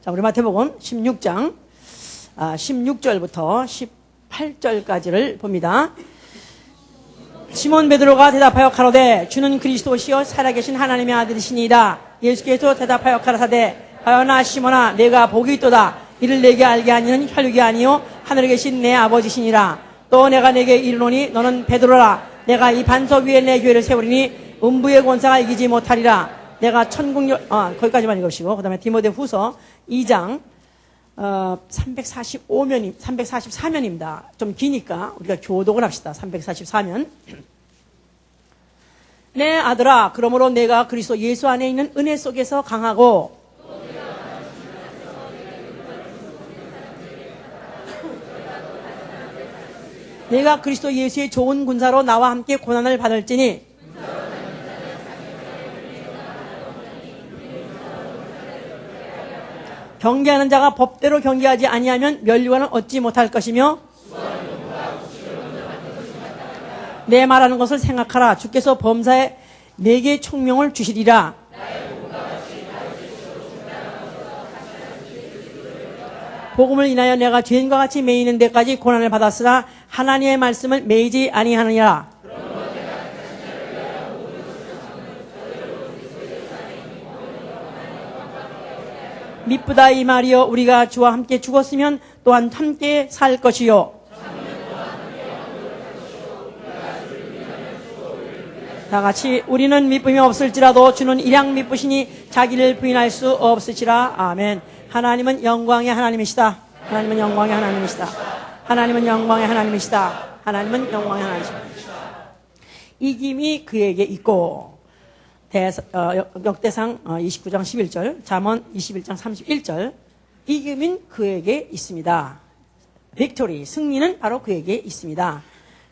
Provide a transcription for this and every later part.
자, 우리 마태복음 16장 16절부터 18절까지를 봅니다. 시몬 베드로가 대답하여 가로되 주는 그리스도시요 살아계신 하나님의 아들이시니이다. 예수께서 대답하여 가라사대 하여나 시몬아 내가 복이 있도다. 이를 내게 알게 하니는 혈육이 아니요 하늘에 계신 내 아버지시니라. 또 내가 내게 이르노니 너는 베드로라. 내가 이 반석 위에 내 교회를 세우리니 음부의 권세가 이기지 못하리라. 내가 거기까지만 읽으시고 그 다음에 디모데후서 2장 344면입니다. 좀 기니까 우리가 교독을 합시다. 344면. 내 아들아, 그러므로 내가 그리스도 예수 안에 있는 은혜 속에서 강하고 내가 그리스도 예수의 좋은 군사로 나와 함께 고난을 받을지니 경계하는 자가 법대로 경계하지 아니하면 면류관을 얻지 못할 것이며 내 말하는 것을 생각하라. 주께서 범사에 내게 총명을 주시리라. 복음을 인하여 내가 죄인과 같이 매이는 데까지 고난을 받았으나 하나님의 말씀을 매이지 아니하느니라. 미쁘다 이 말이여 우리가 주와 함께 죽었으면 또한 함께 살 것이요 다같이 우리는 미쁨이 없을지라도 주는 일양 미쁘시니 자기를 부인할 수 없으시라. 아멘. 하나님은 영광의 하나님이시다. 하나님은 영광의 하나님이시다. 하나님은 영광의 하나님이시다. 하나님은 영광의 하나님이시다. 이김이 그에게 있고 역대상 29장 11절, 잠언 21장 31절, 이김은 그에게 있습니다. 빅토리, 승리는 바로 그에게 있습니다.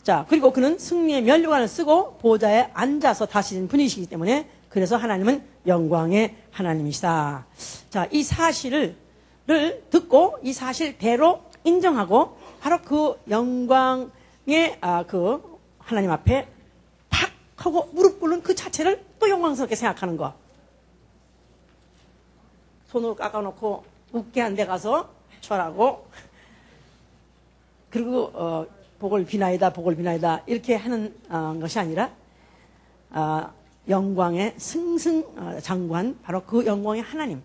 자, 그리고 그는 승리의 면류관을 쓰고 보좌에 앉아서 다스리는 분이시기 때문에 그래서 하나님은 영광의 하나님이시다. 자, 이 사실을 듣고 이 사실대로 인정하고 바로 그 영광의 그 하나님 앞에 탁 하고 무릎 꿇는 그 자체를 또 영광스럽게 생각하는 거. 손으로 깎아놓고 웃게 한 데 가서 절하고 그리고 복을 비나이다 복을 비나이다 이렇게 하는 것이 아니라 영광의 승승장관 바로 그 영광의 하나님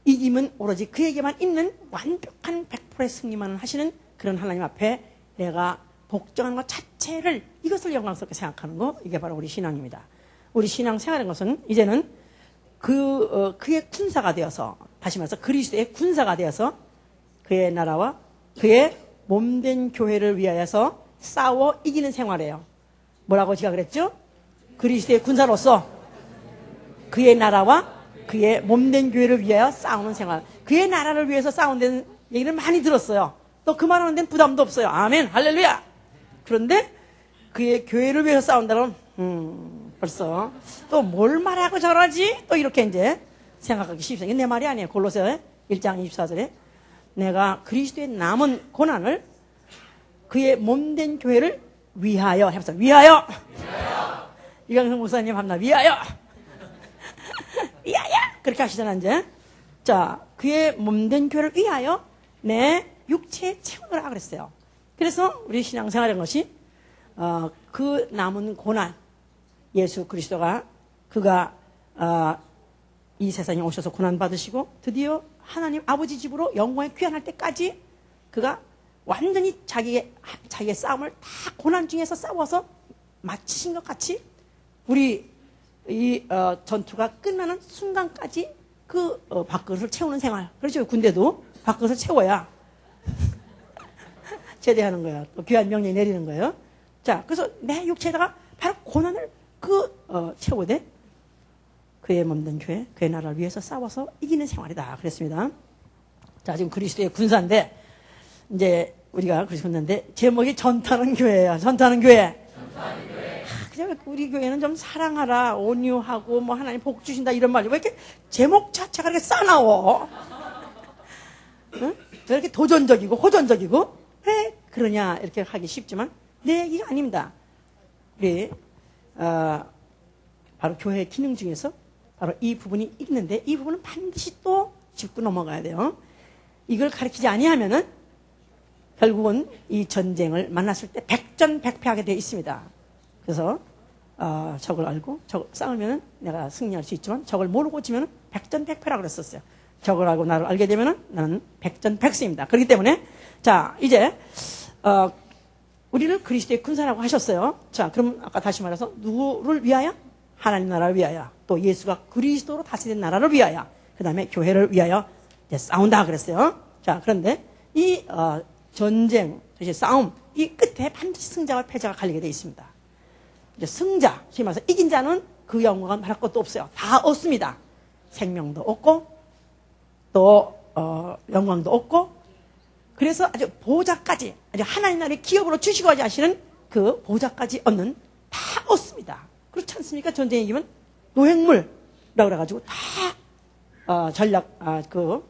이김은 오로지 그에게만 있는 완벽한 100%의 승리만 하시는 그런 하나님 앞에 내가 복종하는 것 자체를 이것을 영광스럽게 생각하는 것 이게 바로 우리 신앙입니다. 우리 신앙 생활인 것은 이제는 그의 군사가 되어서 다시 말해서 그리스도의 군사가 되어서 그의 나라와 그의 몸된 교회를 위하여서 싸워 이기는 생활이에요. 뭐라고 제가 그랬죠? 그리스도의 군사로서 그의 나라와 그의 몸된 교회를 위하여 싸우는 생활. 그의 나라를 위해서 싸운다는 얘기를 많이 들었어요. 또 그 말하는 데는 부담도 없어요. 아멘, 할렐루야. 그런데 그의 교회를 위해서 싸운다면 벌써 또 뭘 말하고 저러지? 또 이렇게 이제 생각하기 쉽습니다. 이게 내 말이 아니에요. 골로새 1장 24절에 내가 그리스도의 남은 고난을 그의 몸된 교회를 위하여 해보세요. 위하여. 이강성 목사님 합니다. 위하여. 위하여. 그렇게 하시잖아 이제. 자, 그의 몸된 교회를 위하여 내 육체의 체험을 하라 그랬어요. 그래서 우리 신앙생활인 것이 그 남은 고난 예수 그리스도가 그가 이 세상에 오셔서 고난 받으시고 드디어 하나님 아버지 집으로 영광에 귀환할 때까지 그가 완전히 자기의 싸움을 다 고난 중에서 싸워서 마치신 것 같이 우리 이 전투가 끝나는 순간까지 그 밥그릇을 채우는 생활. 그렇죠. 군대도 밥그릇을 채워야 제대하는 거야. 또 귀한 명령이 내리는 거예요. 자, 그래서 내 육체에다가 바로 고난을 채우되 그의 몸된 교회, 그의 나라를 위해서 싸워서 이기는 생활이다. 그랬습니다. 자, 지금 그리스도의 군사인데, 이제 우리가 그리스도 군사인데, 제목이 전타는 교회예요. 전타는 교회. 그냥 우리 교회는 좀 사랑하라, 온유하고, 뭐 하나님 복 주신다 이런 말이 왜 이렇게 제목 자체가 이렇게 싸나워? 응? 왜 이렇게 도전적이고 호전적이고? 왜 그러냐 이렇게 하기 쉽지만 내 얘기가 아닙니다. 우리 바로 교회의 기능 중에서 바로 이 부분이 있는데 이 부분은 반드시 또 짚고 넘어가야 돼요. 이걸 가르치지 아니하면은 결국은 이 전쟁을 만났을 때 백전백패하게 되어 있습니다. 그래서 적을 알고 싸우면 내가 승리할 수 있지만 적을 모르고 지면 백전백패라고 그랬었어요. 적을 알고 나를 알게 되면 나는 백전백승입니다. 그렇기 때문에 자 이제 우리를 그리스도의 군사라고 하셨어요. 자 그럼 아까 다시 말해서 누구를 위하여? 하나님 나라를 위하여, 또 예수가 그리스도로 다스리는 나라를 위하여, 그 다음에 교회를 위하여 이제 싸운다 그랬어요. 자 그런데 이 전쟁, 싸움 이 끝에 반드시 승자와 패자가 갈리게 되어 있습니다. 이제 승자, 소위 말해서 이긴 자는 그 영광은 말할 것도 없어요. 다 얻습니다. 생명도 얻고 또 영광도 얻고, 그래서 아주 보좌까지, 아주 하나님 나라의 기업으로 주시고 하시는 그 보좌까지 얻는 다 얻습니다. 그렇지 않습니까? 전쟁에 이기면 노획물이라고 그래가지고 다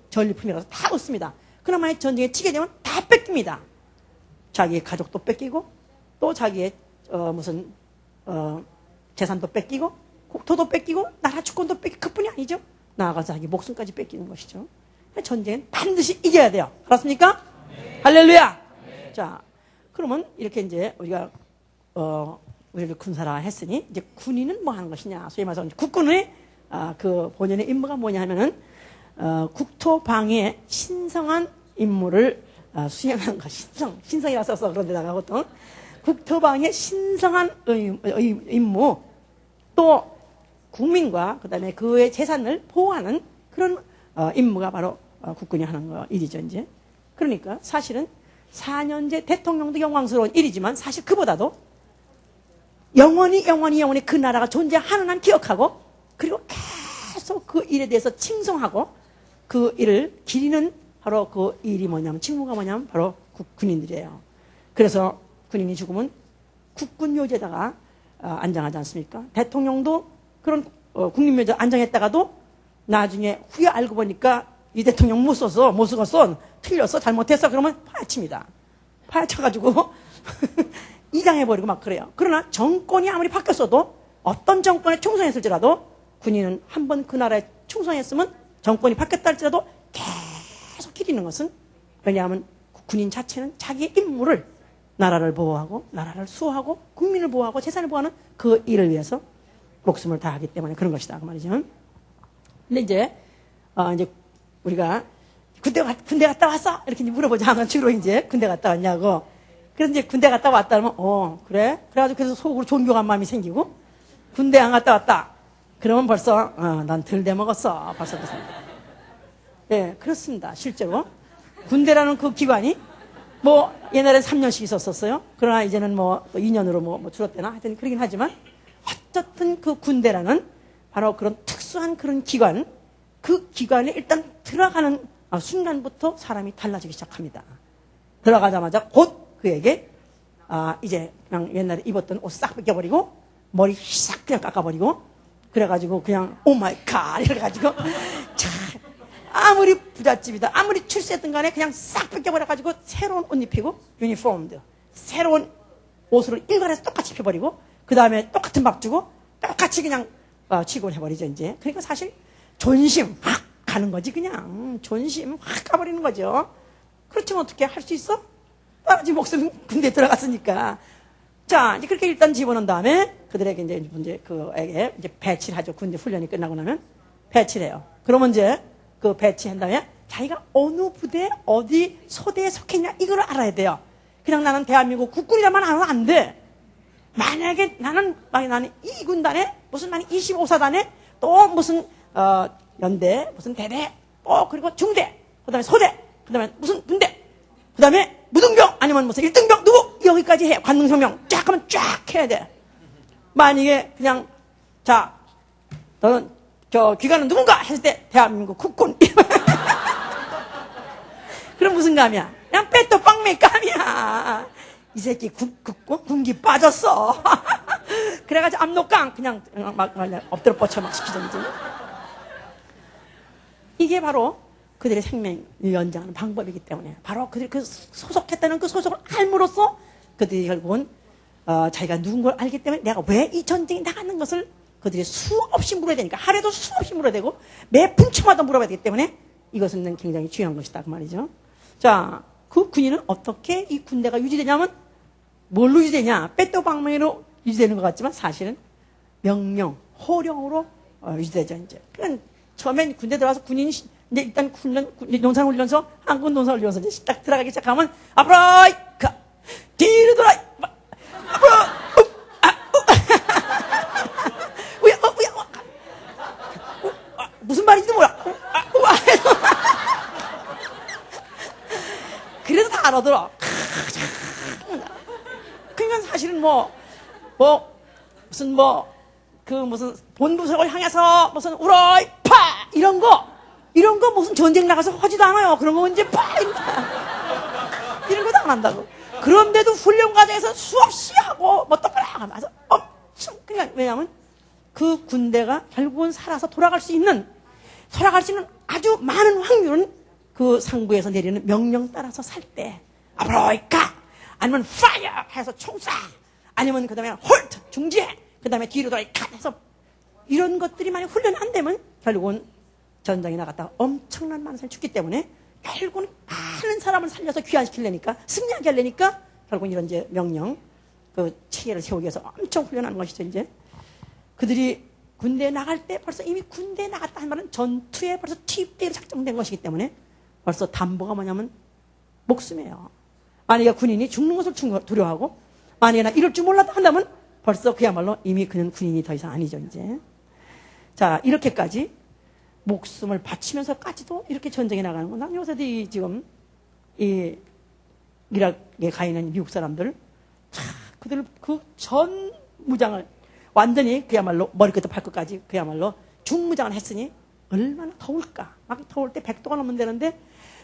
전리품이라서 다 얻습니다. 그러나 전쟁에 치게 되면 다 뺏깁니다. 자기의 가족도 뺏기고 또 자기의 재산도 뺏기고 국토도 뺏기고 나라 주권도 뺏기고 그뿐이 아니죠. 나아가서 자기 목숨까지 뺏기는 것이죠. 전쟁은 반드시 이겨야 돼요. 알았습니까? 네. 할렐루야. 네. 자, 그러면 이렇게 이제 우리가 우리를 군사라 했으니 이제 군인은 뭐 하는 것이냐? 소위 말해서 국군의 그 본연의 임무가 뭐냐 하면은 국토 방해 신성한 임무를 수행하는 것. 신성이라 써서 그런 데다가 보통 국토 방해 신성한 임무, 또 국민과 그다음에 그의 재산을 보호하는 그런 임무가 바로 국군이 하는 거 일이죠, 이제. 그러니까 사실은 4년제 대통령도 영광스러운 일이지만 사실 그보다도 영원히 그 나라가 존재하는 한 기억하고, 그리고 계속 그 일에 대해서 칭송하고 그 일을 기리는 바로 그 일이 뭐냐면, 직무가 뭐냐면 바로 군인들이에요. 그래서 군인이 죽으면 국군묘지에다가 안장하지 않습니까? 대통령도 그런 국립묘지에 안장했다가도 나중에 후에 알고 보니까 이 대통령 못 쓰겠어, 틀렸어, 잘못했어, 그러면 파헤칩니다. 파헤쳐가지고 이장해버리고 막 그래요. 그러나 정권이 아무리 바뀌었어도, 어떤 정권에 충성했을지라도, 군인은 한번 그 나라에 충성했으면 정권이 바뀌었다 할지라도 계속 기리는 것은, 왜냐하면 군인 자체는 자기의 임무를, 나라를 보호하고 나라를 수호하고 국민을 보호하고 재산을 보호하는 그 일을 위해서 목숨을 다하기 때문에 그런 것이다 그 말이죠. 근데 이제 우리가 군대 갔다 왔어? 이렇게 물어보자. 주로 이제 군대 갔다 왔냐고. 그래서 이제 군대 갔다 왔다 하면 그래? 그래가지고 그래서 속으로 존경한 마음이 생기고, 군대 안 갔다 왔다 그러면 벌써 난 덜 돼먹었어 벌써. 예, 그렇습니다. 실제로 군대라는 그 기관이 뭐 옛날에 3년씩 있었어요. 그러나 이제는 뭐 2년으로 뭐 줄었대나 하여튼 그러긴 하지만, 어쨌든 그 군대라는 바로 그런 특수한 그런 기관, 그 기관에 일단 들어가는 순간부터 사람이 달라지기 시작합니다. 들어가자마자 곧 그에게 이제 그냥 옛날에 입었던 옷 싹 벗겨버리고 머리 싹 그냥 깎아버리고, 그래가지고 그냥 오 마이 갓 이래가지고 아무리 부잣집이다, 아무리 출세했던 간에 그냥 싹 벗겨버려가지고 새로운 옷 입히고, 유니폼드 새로운 옷으로 일관해서 똑같이 입혀버리고, 그 다음에 똑같은 밥 주고 똑같이 그냥 취급을 해버리죠 이제. 그러니까 사실 존심 확 가는 거지. 그냥 존심 확 가버리는 거죠. 그렇지만 어떻게 할 수 있어? 따라지 목숨 군대에 들어갔으니까. 자, 이제 그렇게 일단 집어넣은 다음에 그들에게 이제 그에게 이제 배치를 하죠. 군대 훈련이 끝나고 나면 배치를 해요. 그러면 이제 그 배치한 다음에 자기가 어느 부대, 어디 소대에 속했냐 이걸 알아야 돼요. 그냥 나는 대한민국 국군이라만 하면 안 돼. 만약에 나는 이 군단에, 무슨 나는 25사단에 또 무슨 연대, 무슨 대대, 그리고 중대, 그 다음에 소대, 그 다음에 무슨 분대, 그 다음에 무등병, 아니면 무슨 1등병, 누구? 여기까지 해. 관능성명 쫙 하면 쫙 해야 돼. 만약에 그냥, 자, 너는 기관은 누군가? 했을 때, 대한민국 국군. 그럼 무슨 감이야? 그냥 빼또 빵매 감이야. 이 새끼 군기 빠졌어. 그래가지고 압록강 그냥 막 엎드려 뻗쳐 막 시키던지. 이게 바로 그들의 생명을 연장하는 방법이기 때문에, 바로 그들이 그 소속했다는 그 소속을 알므로써 그들이 결국은 자기가 누군 걸 알기 때문에 내가 왜 이 전쟁에 나가는 것을 그들이 수없이 물어야 되니까 하루에도 수없이 물어야 되고 매 분초마다 물어봐야 되기 때문에 이것은 굉장히 중요한 것이다 그 말이죠. 자, 그 군인은 어떻게 이 군대가 유지되냐면 뭘로 유지되냐? 빼또방망이로 유지되는 것 같지만 사실은 명령, 호령으로 유지되죠 이제. 그러니까 처음엔 군대 들어가서 군인이 이제 일단 농산훈련소, 한국 농산훈련소 이제 딱 들어가기 시작하면 앞으로 가, 뒤로 돌아, 앞으로 무슨 말인지도 몰라. 그래도 다 알아들어. 그러니까 사실은 무슨 본부석을 향해서 무슨 우라이 파 이런 거 무슨 전쟁 나가서 하지도 않아요. 그런 거 이제 파 이런 것도 안 한다고. 그런데도 훈련 과정에서 수없이 하고 뭐 똑바로 하면서 엄청 그러니까 왜냐하면 그 군대가 결국은 살아서 돌아갈 수 있는 아주 많은 확률은 그 상부에서 내리는 명령 따라서 살 때 앞으로 가 아니면 파이어 해서 총쏴 아니면 그 다음에 홀트 중지해 그 다음에 뒤로 돌아 가 해서 이런 것들이 만약 훈련이 안 되면 결국은 전장에 나갔다가 엄청난 많은 사람이 죽기 때문에 결국은 많은 사람을 살려서 귀환시키려니까 승리하게 하려니까 결국은 이런 이제 명령 그 체계를 세우기 위해서 엄청 훈련하는 것이죠 이제. 그들이 군대에 나갈 때 벌써 이미 군대에 나갔다 한 말은 전투에 벌써 투입대로 작정된 것이기 때문에 벌써 담보가 뭐냐면 목숨이에요. 만약에 군인이 죽는 것을 두려워하고 만약에 나 이럴 줄 몰랐다 한다면 벌써 그야말로 이미 그는 군인이 더 이상 아니죠 이제. 자, 이렇게까지 목숨을 바치면서까지도 이렇게 전쟁에 나가는 건 난 요새도 지금 이 이라크에 가 있는 미국 사람들 그들 그 전 무장을 완전히 그야말로 머리끝부터 발끝까지 그야말로 중무장을 했으니 얼마나 더울까. 막 더울 때 100도가 넘으면 되는데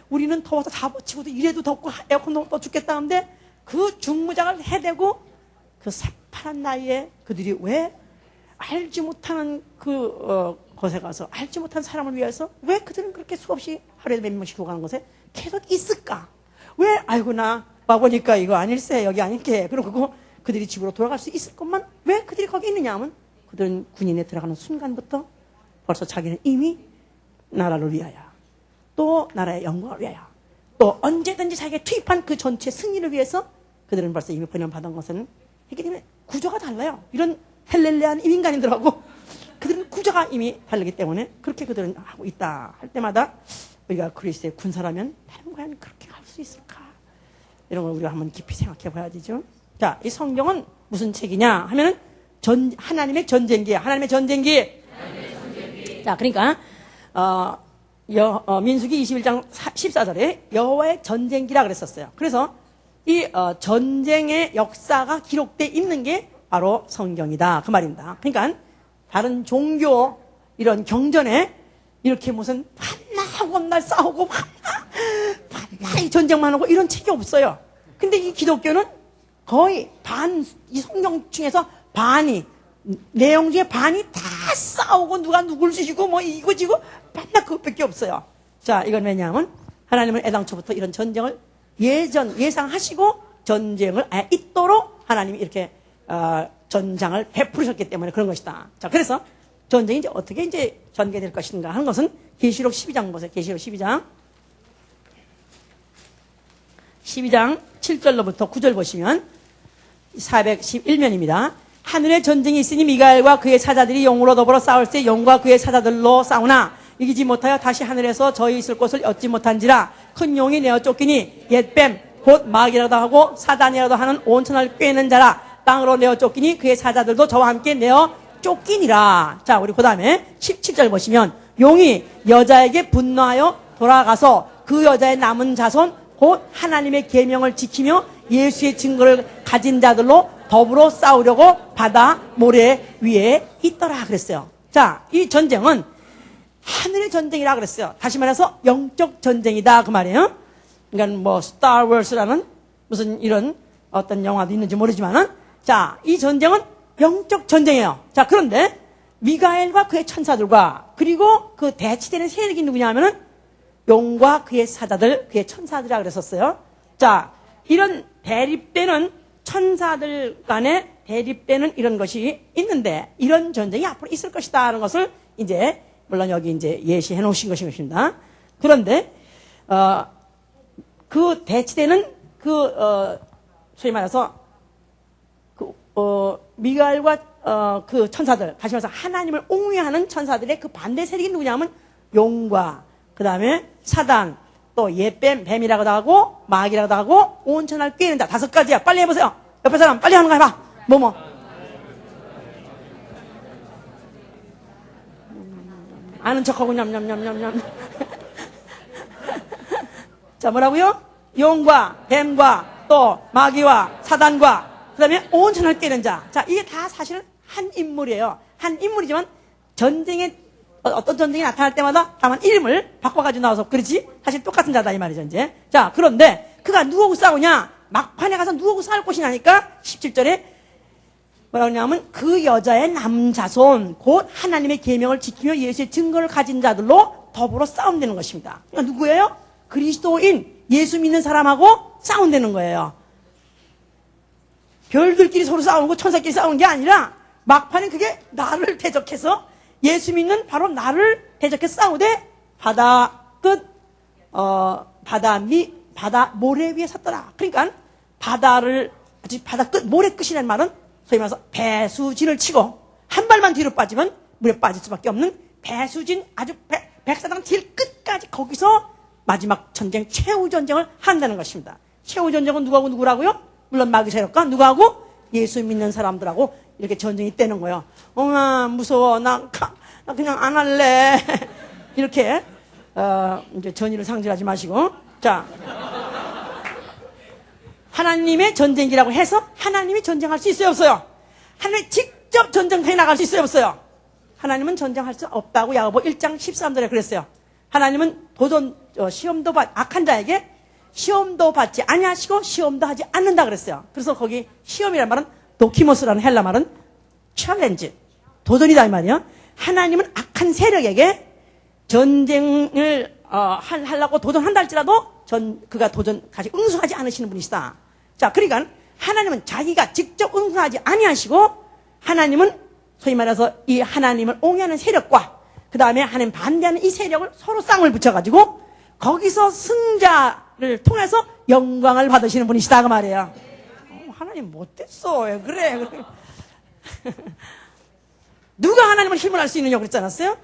우리는 더워서 다 버치고도 이래도 덥고 에어컨 또 죽겠다는데 그 중무장을 해대고 그 새파란 나이에 그들이 왜 알지 못하는 곳에 가서 알지 못한 사람을 위해서 왜 그들은 그렇게 수없이 하루에 몇 명씩 죽어가는 곳에 계속 있을까? 왜 아이고 나 와보니까 이거 아닐세 여기 아닐게 그러고 그들이 집으로 돌아갈 수 있을 것만 왜 그들이 거기 있느냐 하면 그들은 군인에 들어가는 순간부터 벌써 자기는 이미 나라를 위하여 또 나라의 영광을 위하여 또 언제든지 자기가 투입한 그 전투의 승리를 위해서 그들은 벌써 이미 번영받은 것은 이게 때문에 구조가 달라요. 이런 헬렐레한 인간들하고 그들은 구조가 이미 다르기 때문에 그렇게 그들은 하고 있다 할 때마다 우리가 그리스도의 군사라면 과연 그렇게 할 수 있을까? 이런 걸 우리가 한번 깊이 생각해 봐야 되죠. 자, 이 성경은 무슨 책이냐 하면은 하나님의 전쟁기야. 하나님의 전쟁기. 자, 그러니까 민수기 21장 14절에 여호와의 전쟁기라 그랬었어요. 그래서 이 전쟁의 역사가 기록되어 있는 게 바로 성경이다 그 말입니다. 그러니까 다른 종교 이런 경전에 이렇게 무슨 한날 날 싸우고 한날 전쟁만 하고 이런 책이 없어요. 근데 이 기독교는 거의 이 성경 중에서 내용 중에 반이 다 싸우고 누가 누굴 지고 뭐 이거 지고 맨날 그것밖에 없어요. 자, 이건 왜냐하면 하나님은 애당초부터 이런 전쟁을 예상하시고 전쟁을 있도록 하나님이 이렇게 전장을 베풀으셨기 때문에 그런 것이다. 자, 그래서 전쟁이 이제 어떻게 이제 전개될 것인가 하는 것은 계시록 12장 보세요. 계시록 12장 7절로부터 9절 보시면 411면입니다. 하늘의 전쟁이 있으니 미가엘과 그의 사자들이 영으로 더불어 싸울 때 영과 그의 사자들로 싸우나 이기지 못하여 다시 하늘에서 저희 있을 곳을 얻지 못한지라 큰 용이 내어 쫓기니 옛뱀 곧 마귀라도 하고 사단이라도 하는 온천을 꿰는 자라 땅으로 내어 쫓기니 그의 사자들도 저와 함께 내어 쫓기니라. 자, 우리 그 다음에 17절 보시면 용이 여자에게 분노하여 돌아가서 그 여자의 남은 자손 곧 하나님의 계명을 지키며 예수의 증거를 가진 자들로 더불어 싸우려고 바다 모래 위에 있더라 그랬어요. 자, 이 전쟁은 하늘의 전쟁이라 그랬어요. 다시 말해서 영적 전쟁이다 그 말이에요. 그러니까 뭐 스타워즈라는 무슨 이런 어떤 영화도 있는지 모르지만은 자, 이 전쟁은 영적 전쟁이에요. 자, 그런데 미가엘과 그의 천사들과 그리고 그 대치되는 세력이 누구냐 하면은 용과 그의 사자들, 그의 천사들이라 그랬었어요. 자, 이런 대립되는 천사들 간의 대립되는 이런 것이 있는데 이런 전쟁이 앞으로 있을 것이다 하는 것을 이제 물론 여기 이제 예시해 놓으신 것입니다. 그런데 그 대치되는 소위 말해서 미가엘과 그 천사들, 다시 말해서 하나님을 옹호하는 천사들의 그 반대 세력이 누구냐면 용과 그 다음에 사단, 또 뱀이라고도 하고 마귀라고도 하고 온천할 꾀는 자 5가지야. 빨리 해보세요. 옆에 사람 빨리 하는 거 해봐. 뭐뭐. 아는 척하고 냠냠냠냠냠. 자, 뭐라고요? 용과 뱀과 또 마귀와 사단과 그 다음에 온천할 꾀는 자. 자, 이게 다 사실은 한 인물이에요. 한 인물이지만 전쟁에 어떤 전쟁이 나타날 때마다 다만 이름을 바꿔가지고 나와서 그렇지? 사실 똑같은 자다 이 말이죠 이제. 자, 그런데 그가 누구하고 싸우냐? 막판에 가서 누구하고 싸울 것이냐니까 17절에 뭐라고 하냐면 그 여자의 남자손 곧 하나님의 계명을 지키며 예수의 증거를 가진 자들로 더불어 싸움되는 것입니다. 그러니까 누구예요? 그리스도인 예수 믿는 사람하고 싸운다는 거예요. 별들끼리 서로 싸우는 거 천사끼리 싸우는 게 아니라 막판에 그게 나를 대적해서 예수 믿는 바로 나를 대적해서 싸우되 바다 끝 바다 모래 위에 섰더라. 그러니까 바다 끝 모래 끝이라는 말은 소위 말해서 배수진을 치고 한 발만 뒤로 빠지면 물에 빠질 수밖에 없는 배수진 아주 백사장 딜 끝까지 거기서 마지막 전쟁 최후 전쟁을 한다는 것입니다. 최후 전쟁은 누구하고 누구라고요? 물론 마귀 세력과 누구하고 예수 믿는 사람들하고 이렇게 전쟁이 떼는 거예요. 무서워. 나 그냥 안 할래. 이렇게, 이제 전의를 상실하지 마시고. 자. 하나님의 전쟁기라고 해서 하나님이 전쟁할 수 있어요, 없어요? 하나님이 직접 전쟁터에 나갈 수 있어요, 없어요? 하나님은 전쟁할 수 없다고 야고보 1장 13절에 그랬어요. 하나님은 악한 자에게 시험도 받지 아니하시고 시험도 하지 않는다 그랬어요. 그래서 거기 시험이란 말은 도키모스라는 헬라 말은 챌린지, 도전이다 이 말이야. 하나님은 악한 세력에게 전쟁을 하려고 도전한다 할지라도 그가 도전까지 응수하지 않으시는 분이시다. 자, 그러니까 하나님은 자기가 직접 응수하지 아니하시고 하나님은 소위 말해서 이 하나님을 옹호하는 세력과 그 다음에 하나님 반대하는 이 세력을 서로 쌍을 붙여가지고 거기서 승자를 통해서 영광을 받으시는 분이시다 그 말이에요. 하나님 못됐어. 왜 그래? 누가 하나님을 힘을 알 수 있느냐고 그랬지 않았어요?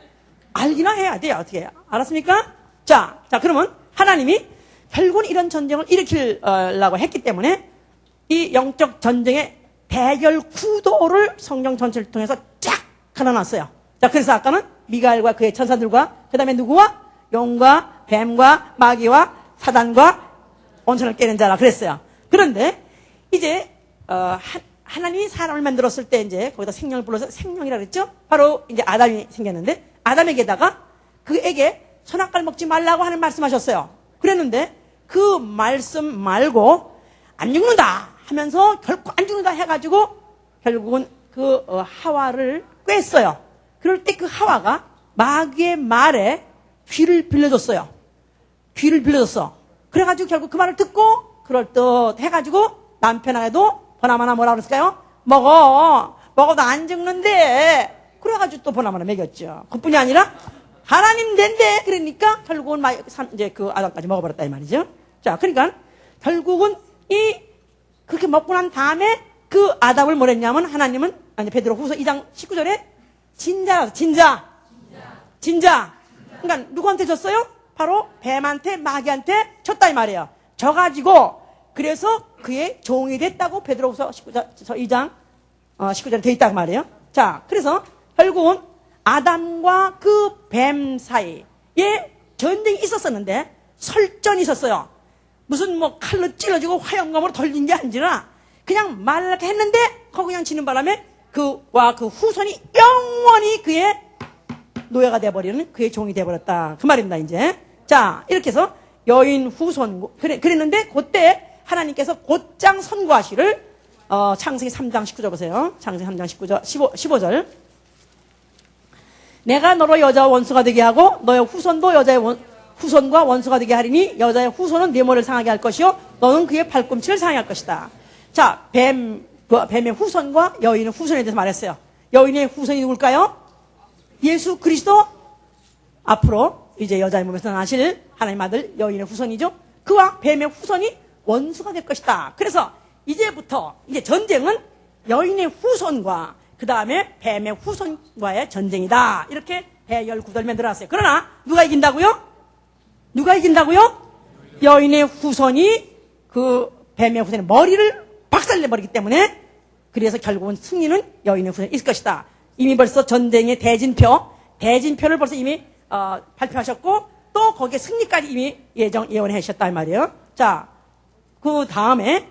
알기나 해야 돼요. 어떻게 해요? 알았습니까? 자, 그러면 하나님이 결국은 이런 전쟁을 일으키려고 했기 때문에 이 영적 전쟁의 대결 구도를 성경 전체를 통해서 쫙 가려놨어요. 자, 그래서 아까는 미가엘과 그의 천사들과 그 다음에 누구와? 용과 뱀과 마귀와 사단과 온천을 깨는 자라 그랬어요. 그런데 이제 하나님이 사람을 만들었을 때 이제 거기다 생명을 불러서 생명이라 그랬죠? 바로 이제 아담이 생겼는데 아담에게다가 그에게 선악과를 먹지 말라고 하는 말씀하셨어요. 그랬는데 그 말씀 말고 안 죽는다 하면서 결코 안 죽는다 해가지고 결국은 그 하와를 꿰었어요. 그럴 때 그 하와가 마귀의 말에 귀를 빌려줬어요. 귀를 빌려줬어. 그래가지고 결국 그 말을 듣고 그럴듯 해가지고 남편에게도 보나마나 뭐라 그랬을까요? 먹어도 안 죽는데. 그래가지고 또 보나마나 먹였죠. 그뿐이 아니라 하나님 된대. 그러니까 결국은 이제 그 아담까지 먹어버렸다 이 말이죠. 자, 그러니까 결국은 그렇게 먹고 난 다음에 그 아담을 뭐랬냐면 하나님은 베드로후서 2장 19절에 진자. 그러니까 누구한테 줬어요? 바로 뱀한테 마귀한테 줬다 이 말이에요. 져가지고 그래서 그의 종이 됐다고 베드로후서 2장 19절에 돼 있다고 말이에요. 자, 그래서 결국은 아담과 그 뱀 사이에 전쟁이 있었었는데 설전이 있었어요. 무슨 칼로 찔러주고 화염검으로 돌린 게 아니라 그냥 말을 했는데 거기 그냥 지는 바람에 그와 그 후손이 영원히 그의 노예가 돼버리는 그의 종이 돼버렸다. 그 말입니다, 이제. 자, 이렇게 해서 여인 후손, 그랬는데 그때 하나님께서 곧장 선고하시를, 창세기 3장 19절 보세요. 창세기 3장 15절. 내가 너로 여자와 원수가 되게 하고 너의 후손도 여자의 후손과 원수가 되게 하리니 여자의 후손은 네 머리를 상하게 할 것이요 너는 그의 발꿈치를 상하게 할 것이다. 자, 뱀 그 뱀의 후손과 여인의 후손에 대해서 말했어요. 여인의 후손이 누굴까요? 예수 그리스도, 앞으로 이제 여자의 몸에서 나실 하나님 아들 여인의 후손이죠. 그와 뱀의 후손이 원수가 될 것이다. 그래서 이제부터 이제 전쟁은 여인의 후손과 그 다음에 뱀의 후손과의 전쟁이다. 이렇게 해열 구절면 들어왔어요. 그러나 누가 이긴다고요? 누가 이긴다고요? 여인의 후손이 그 뱀의 후손의 머리를 박살내버리기 때문에, 그래서 결국은 승리는 여인의 후손이 있을 것이다. 이미 벌써 전쟁의 대진표를 벌써 이미 발표하셨고, 또 거기에 승리까지 이미 예언해 하셨단 말이에요. 자, 그 다음에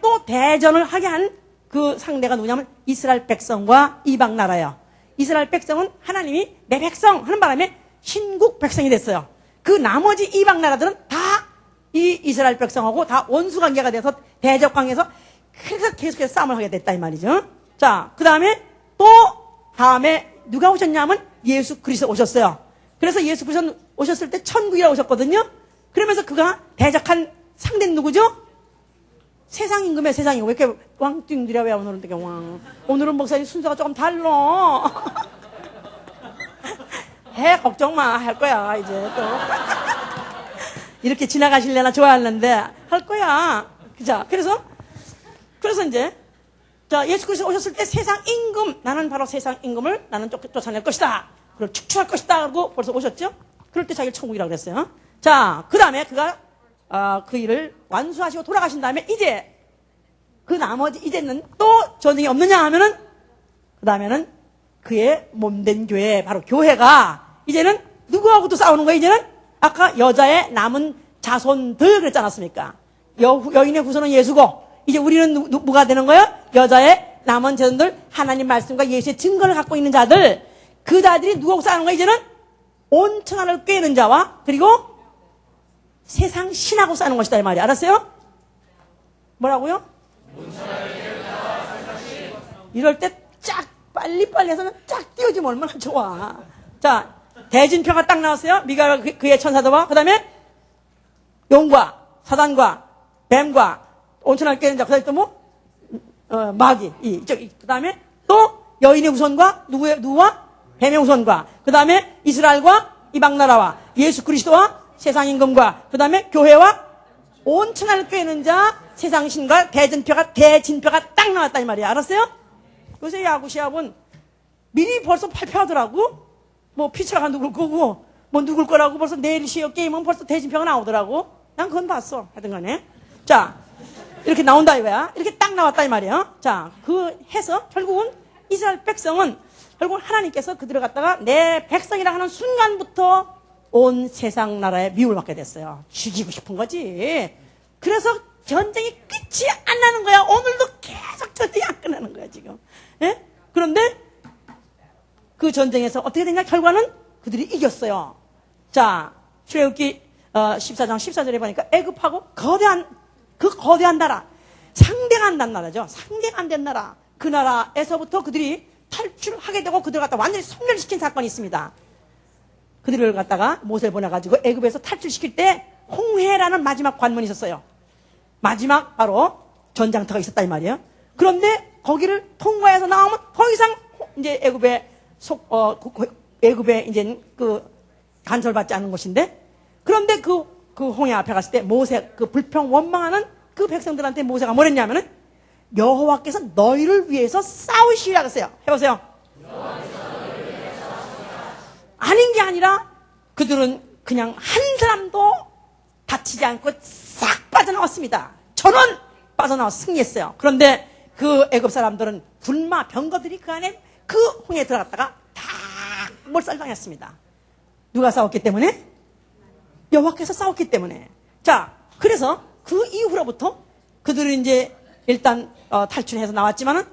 또 대전을 하게 한 그 상대가 누구냐면 이스라엘 백성과 이방 나라예요. 이스라엘 백성은 하나님이 내 백성 하는 바람에 신국 백성이 됐어요. 그 나머지 이방 나라들은 다 이 이스라엘 백성하고 다 원수 관계가 돼서 대적 관계에서 그래서 계속해서 싸움을 하게 됐다 이 말이죠. 자, 그 다음에 누가 오셨냐면 예수 그리스도 오셨어요. 그래서 예수 그리스도 오셨을 때 천국이라 오셨거든요. 그러면서 그가 대적한 상대는 누구죠? 세상 임금이야, 세상 임금. 왜 이렇게 왕뚱들이야, 왜 오늘은 되게 왕. 오늘은 목사님 순서가 조금 달라. 걱정 마. 할 거야, 이제 또. 이렇게 지나가실래나 좋아하는데, 할 거야. 그죠? 그래서 이제, 자, 예수 그리스도 오셨을 때 세상 임금, 나는 바로 세상 임금을 나는 쫓아낼 것이다. 그걸 축출할 것이다. 하고 벌써 오셨죠? 그럴 때 자기를 천국이라고 그랬어요. 자, 그 다음에 그가 그 일을 완수하시고 돌아가신 다음에 이제 그 나머지 이제는 또 전쟁이 없느냐 하면은 그 다음에는 그의 몸된 교회, 바로 교회가 이제는 누구하고 또 싸우는 거예요? 이제는 아까 여자의 남은 자손들 그랬지 않았습니까? 여인의 후손은 예수고 이제 우리는 누가 되는 거예요? 여자의 남은 자손들, 하나님 말씀과 예수의 증거를 갖고 있는 자들, 그 자들이 누구하고 싸우는 거예요? 이제는 온 천하를 꿰는 자와 그리고 세상 신하고 싸는 것이다 이 말이야. 알았어요? 뭐라고요? 이럴 때 쫙 빨리빨리 해서는 쫙 띄워주면 얼마나 좋아. 자, 대진표가 딱 나왔어요. 미가와 그의 천사들과 그 다음에 용과 사단과 뱀과 온천하를 깨는 자, 그 다음에 또 뭐? 마귀. 그 다음에 또 여인의 후손과 누구와? 뱀의 후손과 그 다음에 이스라엘과 이방나라와 예수 그리스도와 세상 임금과 그 다음에 교회와 온 천하를 꿰는 자, 세상 신과 대진표가 딱 나왔다 이 말이야. 알았어요? 요새 야구 시합은 미리 벌써 발표하더라고. 뭐 피처가 누굴 거고 뭐 누굴 거라고 벌써 내일 시합 게임은 벌써 대진표가 나오더라고. 난 그건 봤어. 하여튼 간에. 자, 이렇게 나온다 이거야. 이렇게 딱 나왔다 이 말이야. 자, 그 해서 결국은 이스라엘 백성은 결국 하나님께서 그들을 갖다가 내 백성이라 하는 순간부터 온 세상 나라에 미움을 받게 됐어요. 죽이고 싶은 거지. 그래서 전쟁이 끝이 안 나는 거야. 오늘도 계속 전쟁이 안 끝나는 거야 지금. 예? 그런데 그 전쟁에서 어떻게 되냐? 결과는 그들이 이겼어요. 자, 출애굽기 14장 14절에 보니까 애굽하고 거대한 나라, 상대가 안 된 나라죠. 상대가 안 된 나라, 그 나라에서부터 그들이 탈출하게 되고 그들을 갖다 완전히 소멸시킨 사건이 있습니다. 그들을 갖다가 모세를 보내가지고 애굽에서 탈출시킬 때 홍해라는 마지막 관문이 있었어요. 마지막 바로 전장터가 있었다 이 말이에요. 그런데 거기를 통과해서 나오면 더 이상 이제 애굽에 이제 그 간섭받지 않는 곳인데, 그런데 그 홍해 앞에 갔을 때 모세 그 불평 원망하는 그 백성들한테 모세가 뭐랬냐면은 여호와께서 너희를 위해서 싸우시라 그랬어요. 해보세요. 아닌 게 아니라 그들은 그냥 한 사람도 다치지 않고 싹 빠져나왔습니다. 전원 빠져나와서 승리했어요. 그런데 그 애굽 사람들은 군마 병거들이 그 안에 그 홍해에 들어갔다가 다 몰살당했습니다. 누가 싸웠기 때문에? 여호와께서 싸웠기 때문에. 자, 그래서 그 이후로부터 그들은 이제 일단 탈출해서 나왔지만은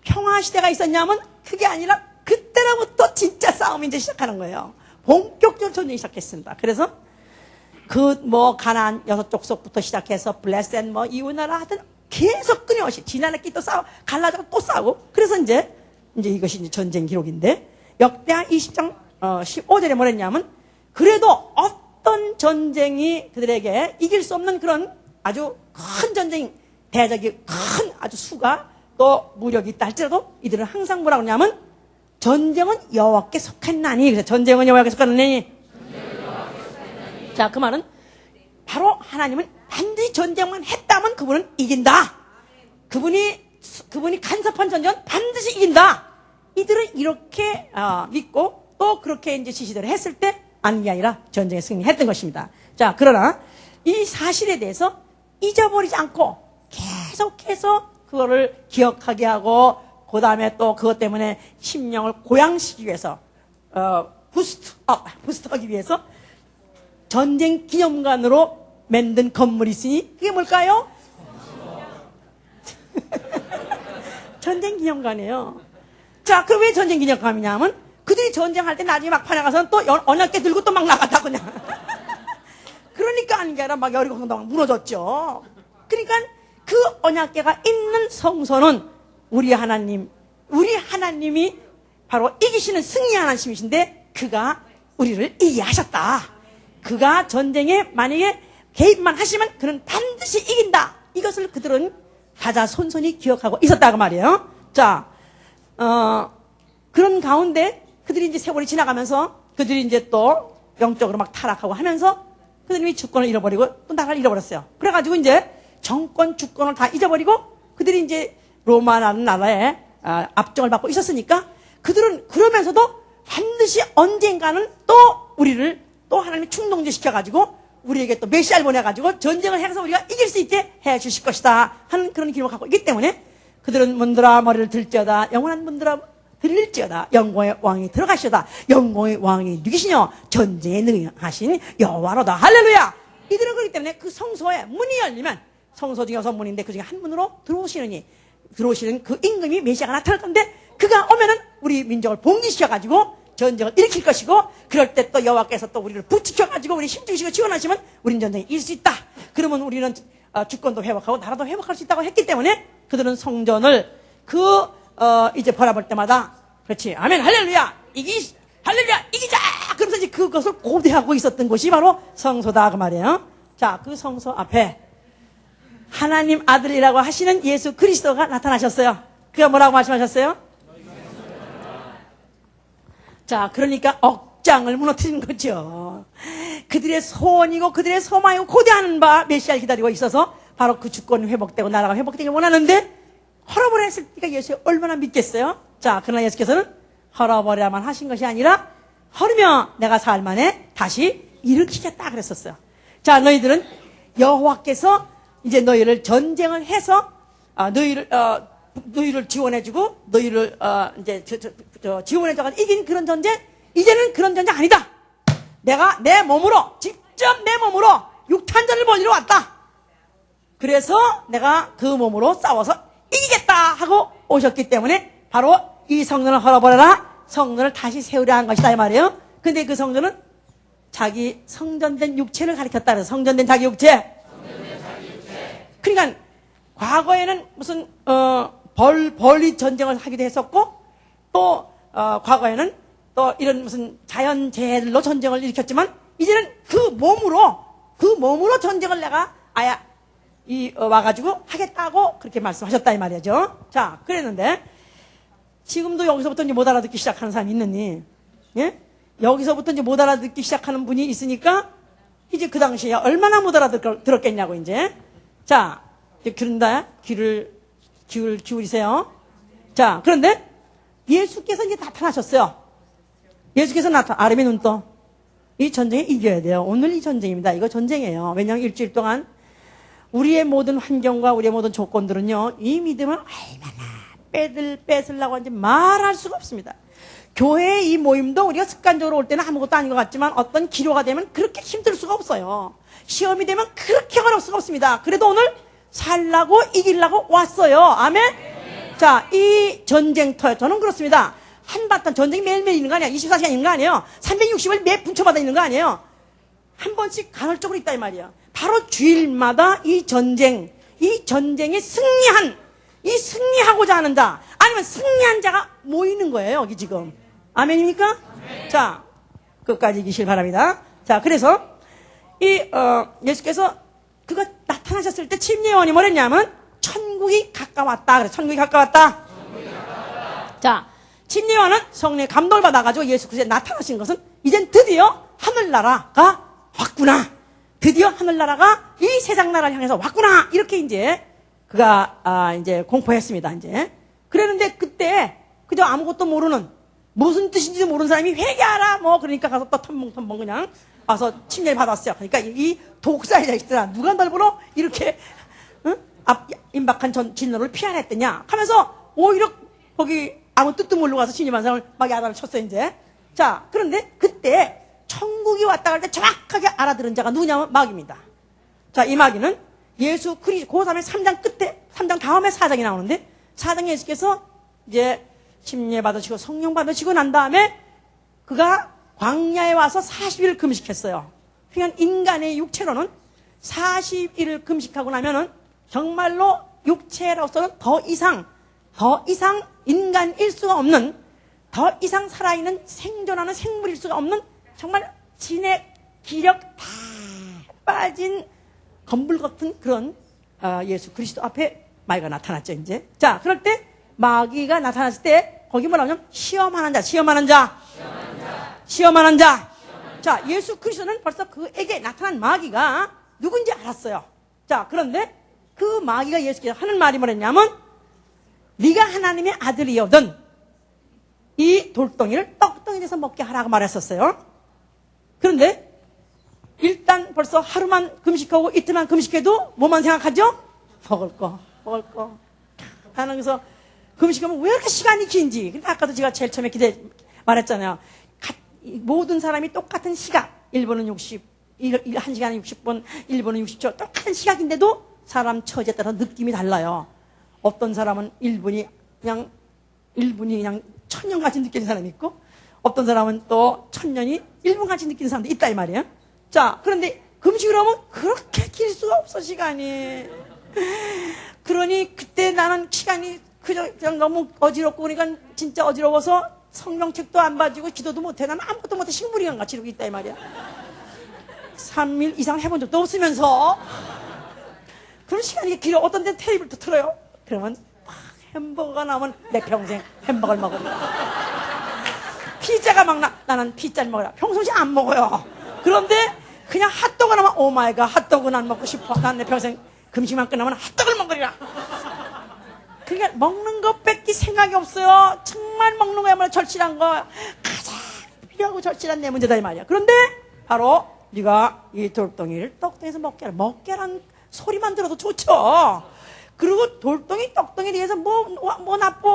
평화 시대가 있었냐면 그게 아니라 그때로부터 진짜 싸움이 이제 시작하는 거예요. 본격적으로 전쟁이 시작했습니다. 그래서 가나안 6족속부터 시작해서 블레셋 이웃나라 하여튼 계속 끊임없이 지난해 또 싸워 갈라져서 또 싸우고. 그래서 이제 이것이 이제 전쟁 기록인데, 역대하 20장 15절에 뭐랬냐면 그래도 어떤 전쟁이 그들에게 이길 수 없는 그런 아주 큰 전쟁, 대적이 큰 아주 수가 또 무력이 있다 할지라도 이들은 항상 뭐라고 하냐면 전쟁은 여호와께 속했나니. 그래서 전쟁은 여호와께 속했나니. 자, 그 말은 바로 하나님은 반드시 전쟁만 했다면 그분은 이긴다. 그분이 간섭한 전쟁은 반드시 이긴다. 이들은 이렇게 믿고 또 그렇게 이제 지시대로 했을 때 아는 게 아니라 전쟁에 승리했던 것입니다. 자, 그러나 이 사실에 대해서 잊어버리지 않고 계속해서 그거를 기억하게 하고 그 다음에 또 그것 때문에 심령을 고양시키기 위해서 부스트하기 위해서 전쟁 기념관으로 만든 건물이 있으니 그게 뭘까요? 전쟁 기념관이에요. 자, 그 왜 전쟁 기념관이냐면 그들이 전쟁할 때 나중에 막판에 가서는 또 언약궤 들고 또 막 나갔다 그냥. 그러니까 아닌 게 아니라 막 여리고성도 막 무너졌죠. 그러니까 그 언약궤가 있는 성소는 우리 하나님이 바로 이기시는 승리 하나님이신데 그가 우리를 이기게 하셨다. 그가 전쟁에 만약에 개입만 하시면 그는 반드시 이긴다. 이것을 그들은 다자손손이 기억하고 있었다고 말이에요. 자, 그런 가운데 그들이 이제 세월이 지나가면서 그들이 이제 또 영적으로 막 타락하고 하면서 그들이 주권을 잃어버리고 또 나라를 잃어버렸어요. 그래가지고 이제 정권, 주권을 다 잊어버리고 그들이 이제 로마라는 나라에 압정을 받고 있었으니까 그들은 그러면서도 반드시 언젠가는 또 우리를 또 하나님이 충동지시켜가지고 우리에게 또 메시아를 보내가지고 전쟁을 해서 우리가 이길 수 있게 해 주실 것이다 하는 그런 기록을 갖고 있기 때문에 그들은 문들아 머리를 들지어다 영원한 문들아 들릴지어다 영광의 왕이 들어가시오다 영광의 왕이 누구시뇨 전쟁에 능하신 여호와로다 할렐루야. 이들은 그렇기 때문에 그 성소에 문이 열리면 성소 중에 6문인데 그 중에 한 문으로 들어오시는 그 임금이 메시아가 나타날 건데 그가 오면은 우리 민족을 봉기시켜가지고 전쟁을 일으킬 것이고 그럴 때 또 여호와께서 또 우리를 부추겨가지고 우리 힘주시고 지원하시면 우리는 전쟁에 이길 수 있다. 그러면 우리는 주권도 회복하고 나라도 회복할 수 있다고 했기 때문에 그들은 성전을 이제 바라볼 때마다 그렇지 아멘 할렐루야 할렐루야 이기자 그러면서 이제 그것을 고대하고 있었던 곳이 바로 성소다 그 말이에요. 자, 그 성소 앞에 하나님 아들이라고 하시는 예수 그리스도가 나타나셨어요. 그가 뭐라고 말씀하셨어요? 자, 그러니까 억장을 무너뜨린 거죠. 그들의 소원이고 그들의 소망이고 고대하는 바 메시아를 기다리고 있어서 바로 그 주권이 회복되고 나라가 회복되길 원하는데 헐어버렸을 때가 예수가 얼마나 믿겠어요? 자, 그러나 예수께서는 헐어버려야만 하신 것이 아니라 헐으며 내가 사흘 만에 다시 일으키겠다 그랬었어요. 자, 너희들은 여호와께서 이제 너희를 전쟁을 해서 너희를 지원해주고 너희를 이제 지원해줘서 이긴 그런 전쟁 이제는 그런 전쟁 아니다. 내가 내 몸으로 직접 내 몸으로 육탄전을 벌이러 왔다. 그래서 내가 그 몸으로 싸워서 이기겠다 하고 오셨기 때문에 바로 이 성전을 헐어버려라 성전을 다시 세우려 한 것이다 이 말이에요. 근데 그 성전은 자기 성전된 육체를 가리켰다 그래서 성전된 자기 육체. 그러니까 과거에는 무슨 벌리 전쟁을 하기도 했었고 또 과거에는 또 이런 무슨 자연재해들로 전쟁을 일으켰지만 이제는 그 몸으로 전쟁을 내가 와가지고 하겠다고 그렇게 말씀하셨다 이 말이죠. 자, 그랬는데 지금도 여기서부터 이제 못 알아듣기 시작하는 사람이 있느니 예? 여기서부터 이제 못 알아듣기 시작하는 분이 있으니까 이제 그 당시에 얼마나 못 알아들었겠냐고 이제. 자, 이제 그런다 귀를 기울이세요. 자, 그런데 예수께서 이제 나타나셨어요. 예수께서 아름의 눈떠. 이 전쟁에 이겨야 돼요. 오늘 이 전쟁입니다. 이거 전쟁이에요. 왜냐하면 일주일 동안 우리의 모든 환경과 우리의 모든 조건들은요, 이 믿음을 얼마나 뺏으려고 하는지 말할 수가 없습니다. 교회의 이 모임도 우리가 습관적으로 올 때는 아무것도 아닌 것 같지만 어떤 기로가 되면 그렇게 힘들 수가 없어요. 시험이 되면 그렇게 어려울 수가 없습니다. 그래도 오늘 살라고 이기려고 왔어요. 아멘? 자, 이 전쟁터에 저는 그렇습니다. 한바탕 전쟁이 매일매일 있는 거 아니야. 24시간 있는 거 아니에요. 360일 매 분초마다 있는 거 아니에요. 한 번씩 간헐적으로 있다 이 말이야. 바로 주일마다 이 전쟁에 승리하고자 하는 자 아니면 승리한 자가 모이는 거예요. 여기 지금. 아멘입니까? 아멘. 자, 끝까지 이기실 바랍니다. 자, 그래서 예수께서 그가 나타나셨을 때 침례요한이 뭐랬냐면 천국이 가까웠다. 그래, 천국이 가까웠다. 자, 침례요한은 성령의 감동을 받아가지고 예수 그리스도에 나타나신 것은 이젠 드디어 하늘나라가 왔구나. 드디어 하늘나라가 이 세상 나라를 향해서 왔구나. 이렇게 이제 그가 이제 공포했습니다. 이제 그랬는데 그때 그저 아무것도 모르는 무슨 뜻인지도 모르는 사람이 회개하라 뭐 그러니까 가서 또 텀벙텀벙 그냥 와서 침례를 받았어요. 그러니까 이 독사의 자식들아 누가 널 보러 이렇게 임박한 진노를 피하랬더냐 하면서 오히려 거기 아무 뜻도 모르고 가서 침례받은 사람을 막 야단을 쳤어요. 이제 자 그런데 그때 천국이 왔다 갈 때 정확하게 알아들은 자가 누구냐면 마귀입니다. 자, 이 마귀는 예수 그리스도 그 다음에 3장 끝에 3장 다음에 4장이 나오는데 4장에 예수께서 이제 침례 받으시고 성령 받으시고 난 다음에 그가 광야에 와서 40일 금식했어요. 그러니까 인간의 육체로는 40일을 금식하고 나면은 정말로 육체로서는 더 이상 인간일 수가 없는 더 이상 살아있는 생존하는 생물일 수가 없는 정말 진의 기력 다 빠진 건불 같은 그런 예수 그리스도 앞에 마귀가 나타났죠. 이제 자 그럴 때 마귀가 나타났을 때 거기 뭐라냐면 시험하는 자. 자 예수 그리스도는 벌써 그에게 나타난 마귀가 누군지 알았어요. 자 그런데 그 마귀가 예수께서 하는 말이 뭐랬냐면 네가 하나님의 아들이거든 이 돌덩이를 떡덩이 돼서 먹게 하라고 말했었어요. 그런데 일단 벌써 하루만 금식하고 이틀만 금식해도 뭐만 생각하죠? 먹을 거. 하나님께서 금식하면 왜 이렇게 시간이 긴지. 근데 아까도 제가 제일 처음에 말했잖아요. 모든 사람이 똑같은 시각. 1분은 1시간에 60분, 1분은 60초. 똑같은 시각인데도 사람 처지에 따라 느낌이 달라요. 어떤 사람은 1분이 그냥 천년같이 느끼는 사람이 있고 어떤 사람은 또 1000년이 1분같이 느끼는 사람도 있다 이 말이에요. 자, 그런데 금식을 하면 그렇게 길 수가 없어 시간이. 그러니 그때 나는 시간이 그냥 너무 어지럽고 그러니까 진짜 어지러워서 성경책도 안 봐주고 기도도 못해. 나는 아무것도 못해 식물인간 같이 이러고 있다 이 말이야. 3일 이상 해본 적도 없으면서 그런 시간이 길어. 어떤 데는 테이블도 틀어요. 그러면 햄버거가 나오면 내 평생 햄버거를 먹어요. 피자가 막 나는 피자를 먹어요. 평소에 안 먹어요. 그런데 그냥 핫도그 나오면 오마이갓 핫도그는 안 먹고 싶어. 난 내 평생 금식만 끝나면 핫도그를 먹으리라. 그러니까 먹는 것 뺏기 생각이 없어요. 정말 먹는 거야말로 절실한 거. 가장 필요하고 절실한 내 문제다 이 말이야. 그런데 바로 네가 이 돌덩이를 떡덩이에서 먹게 하란 소리만 들어도 좋죠. 그리고 돌덩이 떡덩이에 대해서 뭐 나빠?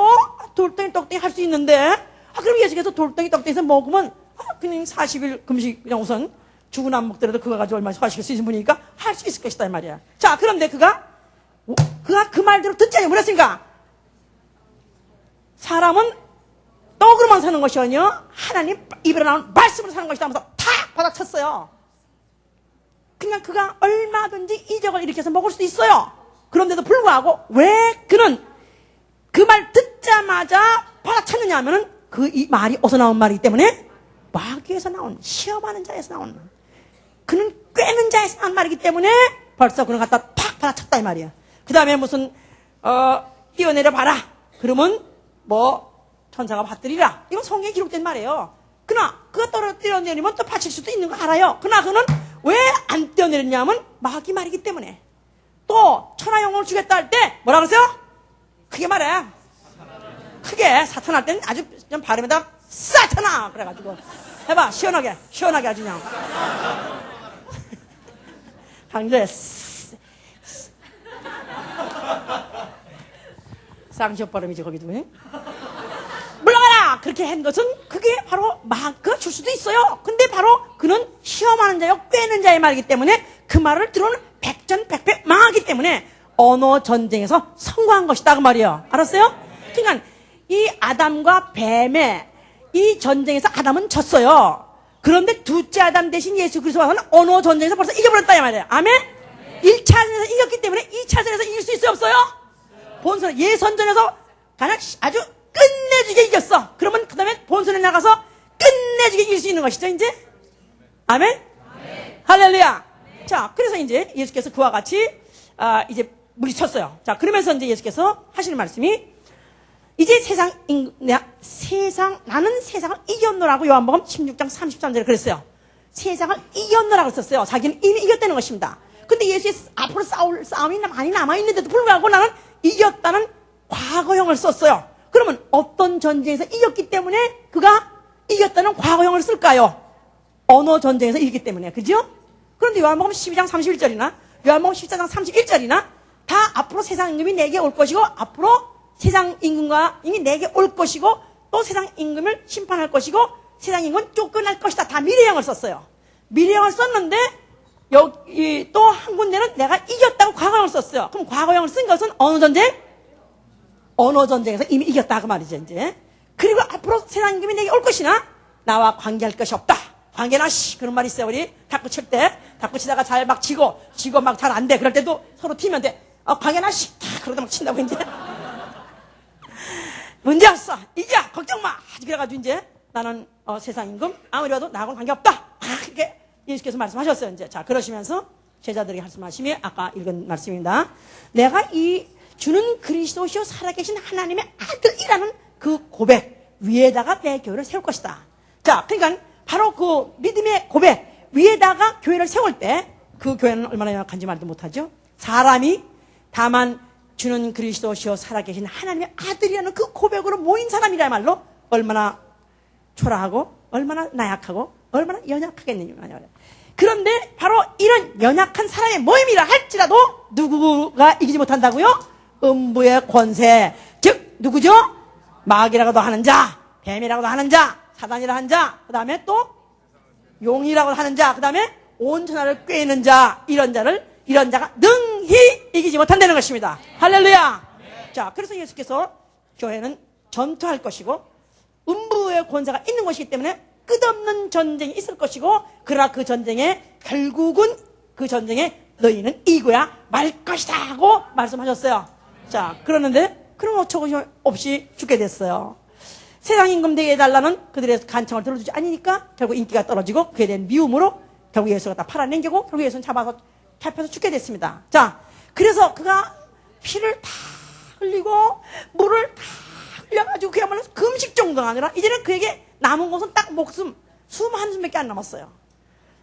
돌덩이 떡덩이 할 수 있는데 그럼 예수께서 돌덩이 떡덩이에서 먹으면 그냥 40일 금식 그냥 우선 죽은 안 먹더라도 그거 가지고 얼마나 소화시킬 수 있는 분이니까 할 수 있을 것이다 이 말이야. 자 그런데 그가 그 말대로 듣지 않냐 그랬으니까 사람은 떡으로만 사는 것이 아니요 하나님 입으로 나온 말씀으로 사는 것이다 하면서 탁 받아쳤어요. 그냥 그가 얼마든지 이적을 일으켜서 먹을 수도 있어요. 그런데도 불구하고 왜 그는 그 말 듣자마자 받아쳤느냐 하면은 이 말이 어디서 나온 말이기 때문에 마귀에서 나온 시험하는 자에서 나온 그는 꿰는 자에서 나온 말이기 때문에 벌써 그는 갖다 팍 받아쳤다 이 말이야. 그 다음에 무슨 뛰어내려 봐라 그러면 뭐 천사가 받들이라 이건 성경에 기록된 말이에요. 그러나 그가 뛰어내리면 또 받칠 수도 있는 거 알아요. 그러나 그는 왜 안 뛰어내렸냐면 마귀 말이기 때문에. 또 천하 영혼을 주겠다 할 때 뭐라 그러세요? 크게 말해. 크게 사탄 할 때는 아주 좀 발음에다 사탄아 그래가지고 해봐 시원하게 아주 그냥 한글에 쌍시업 발음이지 거기도 물러가라 그렇게 한 것은 그게 바로 마귀가 줄 수도 있어요. 근데 바로 그는 시험하는 자요 꿰는 자의 말이기 때문에 그 말을 들어오는 백전백패 망하기 때문에 언어 전쟁에서 성공한 것이다 그 말이에요. 알았어요? 그러니까 이 아담과 뱀의 이 전쟁에서 아담은 졌어요. 그런데 둘째 아담 대신 예수 그리스도와는 언어 전쟁에서 벌써 이겨버렸다 이 말이에요. 아멘? 1차전에서 이겼기 때문에 2차전에서 이길 수 있어요 없어요? 본선 예선전에서 가장 아주 끝내주게 이겼어. 그러면 그 다음에 본선에 나가서 끝내주게 이길 수 있는 것이죠 이제. 아멘? 할렐루야. 자, 그래서 이제 예수께서 그와 같이 이제 물리쳤어요. 자, 그러면서 이제 예수께서 하시는 말씀이 이제 나는 세상을 이겼노라고 요한복음 16장 33절에 그랬어요. 세상을 이겼노라고 썼어요. 자기는 이미 이겼다는 것입니다. 근데 예수의 앞으로 싸울 싸움이 많이 남아있는데도 불구하고 나는 이겼다는 과거형을 썼어요. 그러면 어떤 전쟁에서 이겼기 때문에 그가 이겼다는 과거형을 쓸까요? 어느 전쟁에서 이겼기 때문에. 그죠? 그런데 요한복음 12장 31절이나 요한복음 14장 31절이나 다 앞으로 세상 임금이 내게 올 것이고 앞으로 세상 임금이 내게 올 것이고 또 세상 임금을 심판할 것이고 세상 임금은 쫓겨날 것이다. 다 미래형을 썼어요. 미래형을 썼는데 여기 또 한 군데는 내가 이겼다고 과거형을 썼어요. 그럼 과거형을 쓴 것은 어느 전쟁? 어느 전쟁에서 이미 이겼다 그 말이죠. 이제 그리고 앞으로 세상 임금이 내게 올 것이나 나와 관계할 것이 없다. 관계나 그런 말 있어요. 우리 탁구 칠 때 탁구 치다가 잘 막 지고 막 잘 안 돼. 그럴 때도 서로 튀면 돼. 관계나 그러다 막 친다고 이제 문제 없어. 이제 걱정 마. 그래가지고 이제 나는 세상 임금 아무리 봐도 나하고는 관계없다. 그렇게 예수께서 말씀하셨어요. 이제 자 그러시면서 제자들에게 말씀하심이 아까 읽은 말씀입니다. 내가 이 주는 그리스도시요 살아계신 하나님의 아들이라는 그 고백 위에다가 내 교회를 세울 것이다. 자, 그러니까 바로 그 믿음의 고백 위에다가 교회를 세울 때 그 교회는 얼마나 연약한지 말도 못하죠. 사람이 다만 주는 그리스도시요 살아계신 하나님의 아들이라는 그 고백으로 모인 사람이라 말로 얼마나 초라하고 얼마나 나약하고 얼마나 연약하겠느냐. 그런데 바로 이런 연약한 사람의 모임이라 할지라도 누구가 이기지 못한다고요? 음부의 권세, 즉 누구죠? 마귀라고도 하는 자, 뱀이라고도 하는 자, 사단이라 하는 자, 그 다음에 또 용이라고 하는 자, 그 다음에 온 천하를 꿰는 자, 이런 자가 능히 이기지 못한다는 것입니다. 할렐루야. 자, 그래서 예수께서 교회는 전투할 것이고 음부의 권세가 있는 것이기 때문에 끝없는 전쟁이 있을 것이고 그러나 그 전쟁에 결국은 그 전쟁에 너희는 이겨야 말 것이다 하고 말씀하셨어요. 자, 그러는데 그런 어처구니 없이 죽게 됐어요. 세상 임금 되게 해달라는 그들의 간청을 들어주지 않으니까 결국 인기가 떨어지고 그에 대한 미움으로 결국 예수가 다 팔아넘기고 결국 예수는 잡혀서 죽게 됐습니다. 자, 그래서 그가 피를 다 흘리고 물을 다 흘려가지고 그야말로 금식 정도가 아니라 이제는 그에게 남은 것은 딱 목숨, 숨 한숨밖에 안 남았어요.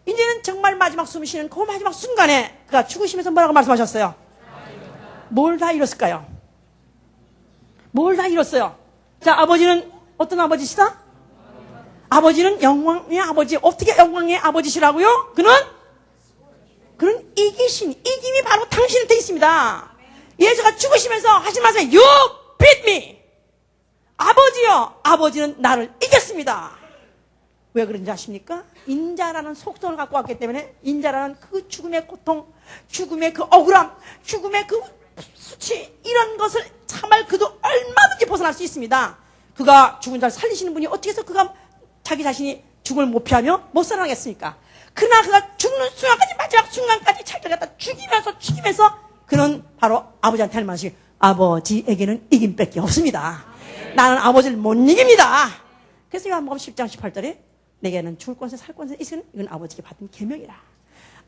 이제는 정말 마지막 숨 쉬는 그 마지막 순간에 그가 죽으시면서 뭐라고 말씀하셨어요? 뭘 다 잃었을까요? 뭘 다 잃었어요? 자, 아버지는 어떤 아버지시다? 아버지는 영광의 아버지. 어떻게 영광의 아버지시라고요? 그는 이김이 바로 당신한테 있습니다. 예수가 죽으시면서 하신 말씀에 You beat me. 아버지요, 아버지는 나를 이겼습니다. 왜 그런지 아십니까? 인자라는 속성을 갖고 왔기 때문에 인자라는 그 죽음의 고통, 죽음의 그 억울함, 죽음의 그 수치 이런 것을 참을 그도 얼마든지 벗어날 수 있습니다. 그가 죽은 자를 살리시는 분이 어떻게 해서 그가 자기 자신이 죽음을 못 피하며 못 살아나겠습니까? 그러나 그가 죽는 순간까지 마지막 순간까지 자기를 갖다 죽이면서 그는 바로 아버지한테 할 말이 아버지에게는 이김밖에 없습니다. 나는 아버지를 못 이깁니다. 그래서 요한복음 10장 18절에 내게는 죽을 권세 살 권세 있으니 이건 아버지께 받은 계명이라.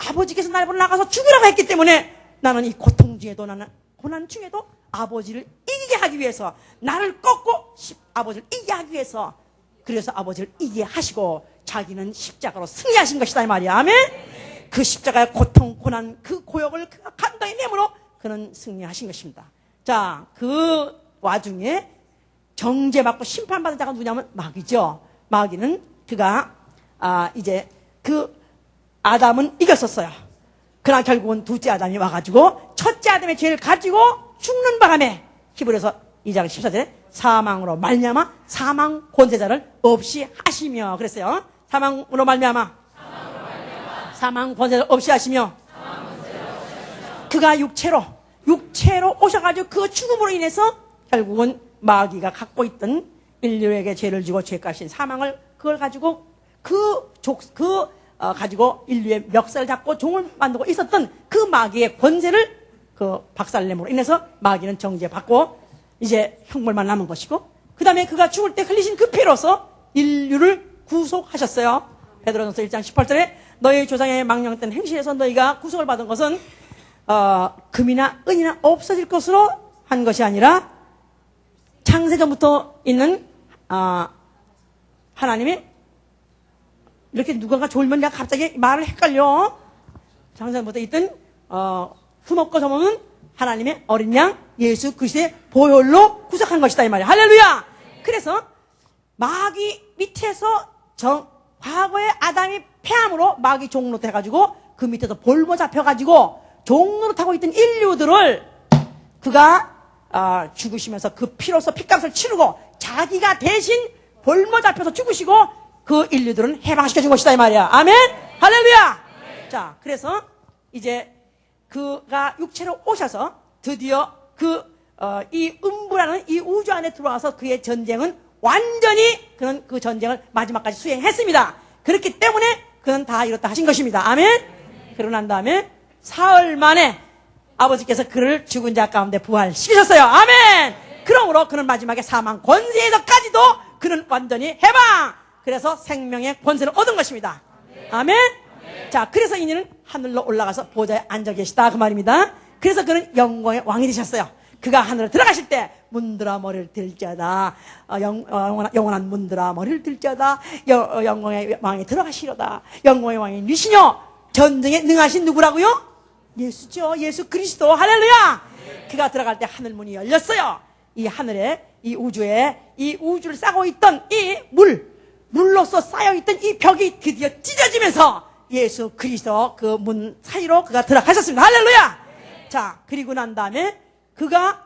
아버지께서 나를 보러 나가서 죽으라고 했기 때문에 나는 이 고통 중에도 나는 고난 중에도 아버지를 이기게 하기 위해서 나를 꺾고 아버지를 이기게 하기 위해서 그래서 아버지를 이기게 하시고 자기는 십자가로 승리하신 것이다 이 말이야. 아멘. 그 십자가의 고통 고난 그 고역을 그가 간단히 내므로 그는 승리하신 것입니다. 자, 그 와중에 정죄받고 심판받은 자가 누구냐면 마귀죠. 마귀는 그가 이제 그 아담은 이겼었어요. 그러나 결국은 둘째 아담이 와가지고 첫째 아담의 죄를 가지고 죽는 바람에 히브리서 2장 14절에 사망으로 말미암아 사망 권세자를 없이 하시며 그랬어요. 사망으로 말미암아 사망 권세자를 없이 하시며 그가 육체로 오셔가지고 그 죽음으로 인해서 결국은 마귀가 갖고 있던 인류에게 죄를 지고 죄값인 사망을 그걸 가지고 가지고 인류의 멱살을 잡고 종을 만들고 있었던 그 마귀의 권세를 그 박살냄으로 인해서 마귀는 정죄받고 이제 형벌만 남은 것이고 그 다음에 그가 죽을 때 흘리신 그 피로서 인류를 구속하셨어요. 베드로전서 1장 18절에 너희 조상의 망령된 행실에서 너희가 구속을 받은 것은 금이나 은이나 없어질 것으로 한 것이 아니라 창세전부터 있는 하나님이 이렇게 누군가 졸면 내가 갑자기 말을 헷갈려. 창세전부터 있던 흠없고 점없는 하나님의 어린 양 예수 그리스도의 보혈로 구속한 것이다 이 말이야. 할렐루야. 그래서 마귀 밑에서 과거에 아담이 폐함으로 마귀 종로로 해가지고 그 밑에서 볼모 잡혀가지고 종로로 타고 있던 인류들을 그가 죽으시면서 그 피로서 핏값을 치르고 자기가 대신 볼모 잡혀서 죽으시고 그 인류들은 해방시켜 준 것이다 이 말이야. 아멘. 할렐루야. 자, 그래서 이제 그가 육체로 오셔서 드디어 이 음부라는 이 우주 안에 들어와서 그의 전쟁은 완전히 그는 그 전쟁을 마지막까지 수행했습니다. 그렇기 때문에 그는 다 이렇다 하신 것입니다. 아멘. 그러고 난 다음에 사흘 만에 아버지께서 그를 죽은 자 가운데 부활시키셨어요. 아멘. 그러므로 그는 마지막에 사망 권세에서까지도 그는 완전히 해방. 그래서 생명의 권세를 얻은 것입니다. 아멘. 자, 그래서 이제는 하늘로 올라가서 보좌에 앉아 계시다 그 말입니다. 그래서 그는 영광의 왕이 되셨어요. 그가 하늘로 들어가실 때 문들아 머리를 들자다. 영원한 문들아 머리를 들자다. 영광의 왕이 들어가시려다. 영광의 왕이 누시뇨. 전쟁에 능하신 누구라고요? 예수죠. 예수 그리스도. 할렐루야. 그가 들어갈 때 하늘문이 열렸어요. 이 하늘에 이 우주에 이 우주를 싸고 있던 이 물로서 쌓여있던 이 벽이 드디어 찢어지면서 예수 그리스도 그 문 사이로 그가 들어가셨습니다. 할렐루야. 자, 그리고 난 다음에 그가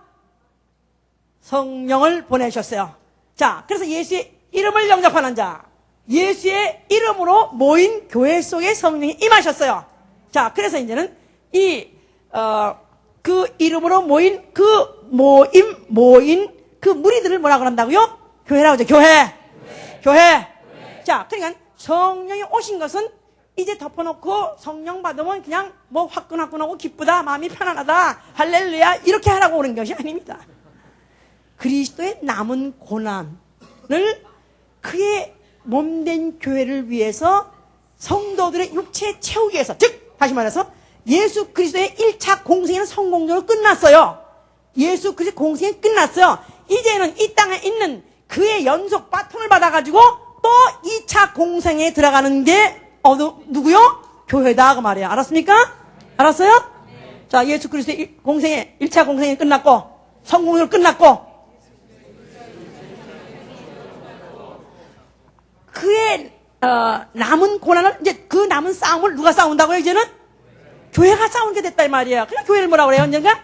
성령을 보내셨어요. 자, 그래서 예수의 이름을 영접하는 자, 예수의 이름으로 모인 교회 속에 성령이 임하셨어요. 자, 그래서 이제는 그 이름으로 모인 그 그 무리들을 뭐라고 한다고요? 교회라고 하죠. 교회. 자, 그러니까 성령이 오신 것은 이제 덮어놓고 성령 받으면 그냥 뭐 화끈화끈하고 기쁘다, 마음이 편안하다, 할렐루야 이렇게 하라고 오는 것이 아닙니다. 그리스도의 남은 고난을 그의 몸된 교회를 위해서 성도들의 육체에 채우기 위해서, 즉 다시 말해서 예수 그리스도의 1차 공생에는 성공적으로 끝났어요. 예수 그리스도의 공생이 끝났어요. 이제는 이 땅에 있는 그의 연속 바톤을 받아가지고 또 2차 공생에 들어가는 게 누구요? 교회다 그 말이에요. 알았습니까? 알았어요? 자, 예수 그리스도의 공생에 1차 공생이 끝났고 성공적으로 끝났고 그의 남은 고난을 이제 그 남은 싸움을 누가 싸운다고요? 이제는 교회가 싸우는 게 됐다 이 말이에요. 그냥 교회를 뭐라고 그래요? 언젠가?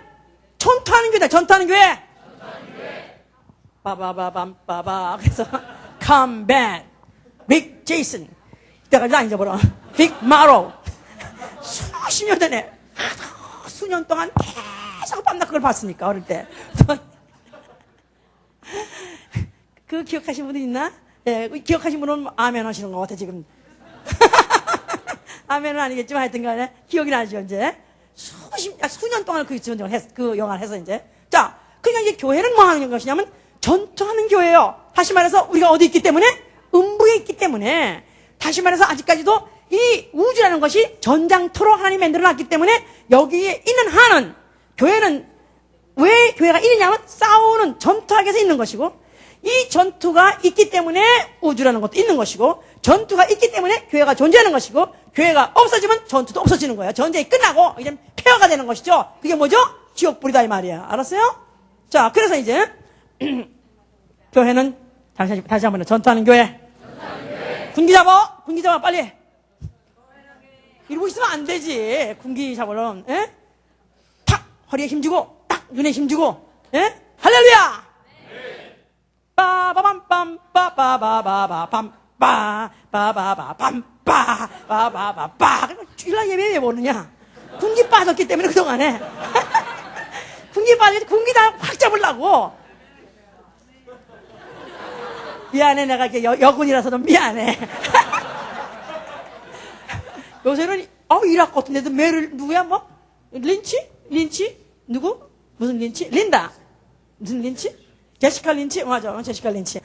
전투하는 교회다. 전투하는 교회. 빠바바밤빠바. 그래서 come back, Big Jason. 이때까지 안 잊어버려. Big Marrow. 수십 년 전에 수년 동안 계속 밤낮 그걸 봤으니까 어릴 때. 그 기억하신 분들 있나? 예, 기억하신 분은 아멘 하시는 것 같아 지금. 아멘은 아니겠지만 하여튼 간에 기억이 나죠 이제. 수년 동안 그 영화를 해서 이제. 자, 그냥 이제 교회는 뭐 하는 것이냐면 전투하는 교회예요. 다시 말해서 우리가 어디 있기 때문에? 음부에 있기 때문에. 다시 말해서 아직까지도 이 우주라는 것이 전장터로 하나님이 만들어놨기 때문에 여기에 있는 한은, 교회는 왜 교회가 있느냐면 싸우는 전투하기 위해서 있는 것이고, 이 전투가 있기 때문에 우주라는 것도 있는 것이고, 전투가 있기 때문에 교회가 존재하는 것이고, 교회가 없어지면 전투도 없어지는 거예요. 전쟁이 끝나고 이제 폐허가 되는 것이죠. 그게 뭐죠? 지옥불이다 이 말이에요. 알았어요? 자, 그래서 이제 교회는 다시 한번 전투하는 교회. 군기 잡아 빨리. 이러고 있으면 안 되지. 군기 잡으면 탁 허리에 힘주고 딱 눈에 힘주고. 할렐루야. 빠바밤빰 빠바바바밤 빠바바밤 빠바바바. 주일날 예배 왜 모르냐? 군기 빠졌기 때문에 그동안에. 군기 빠졌지. 군기 다 확 잡으려고. 미안해, 내가 이렇게 여군이라서 좀 미안해. 요새는 이락 같은데도 매를 누구야 뭐? 린치? 누구? 무슨 린치? 린다. 무슨 린치? 제시카 린치? 맞아, 제시카 린치.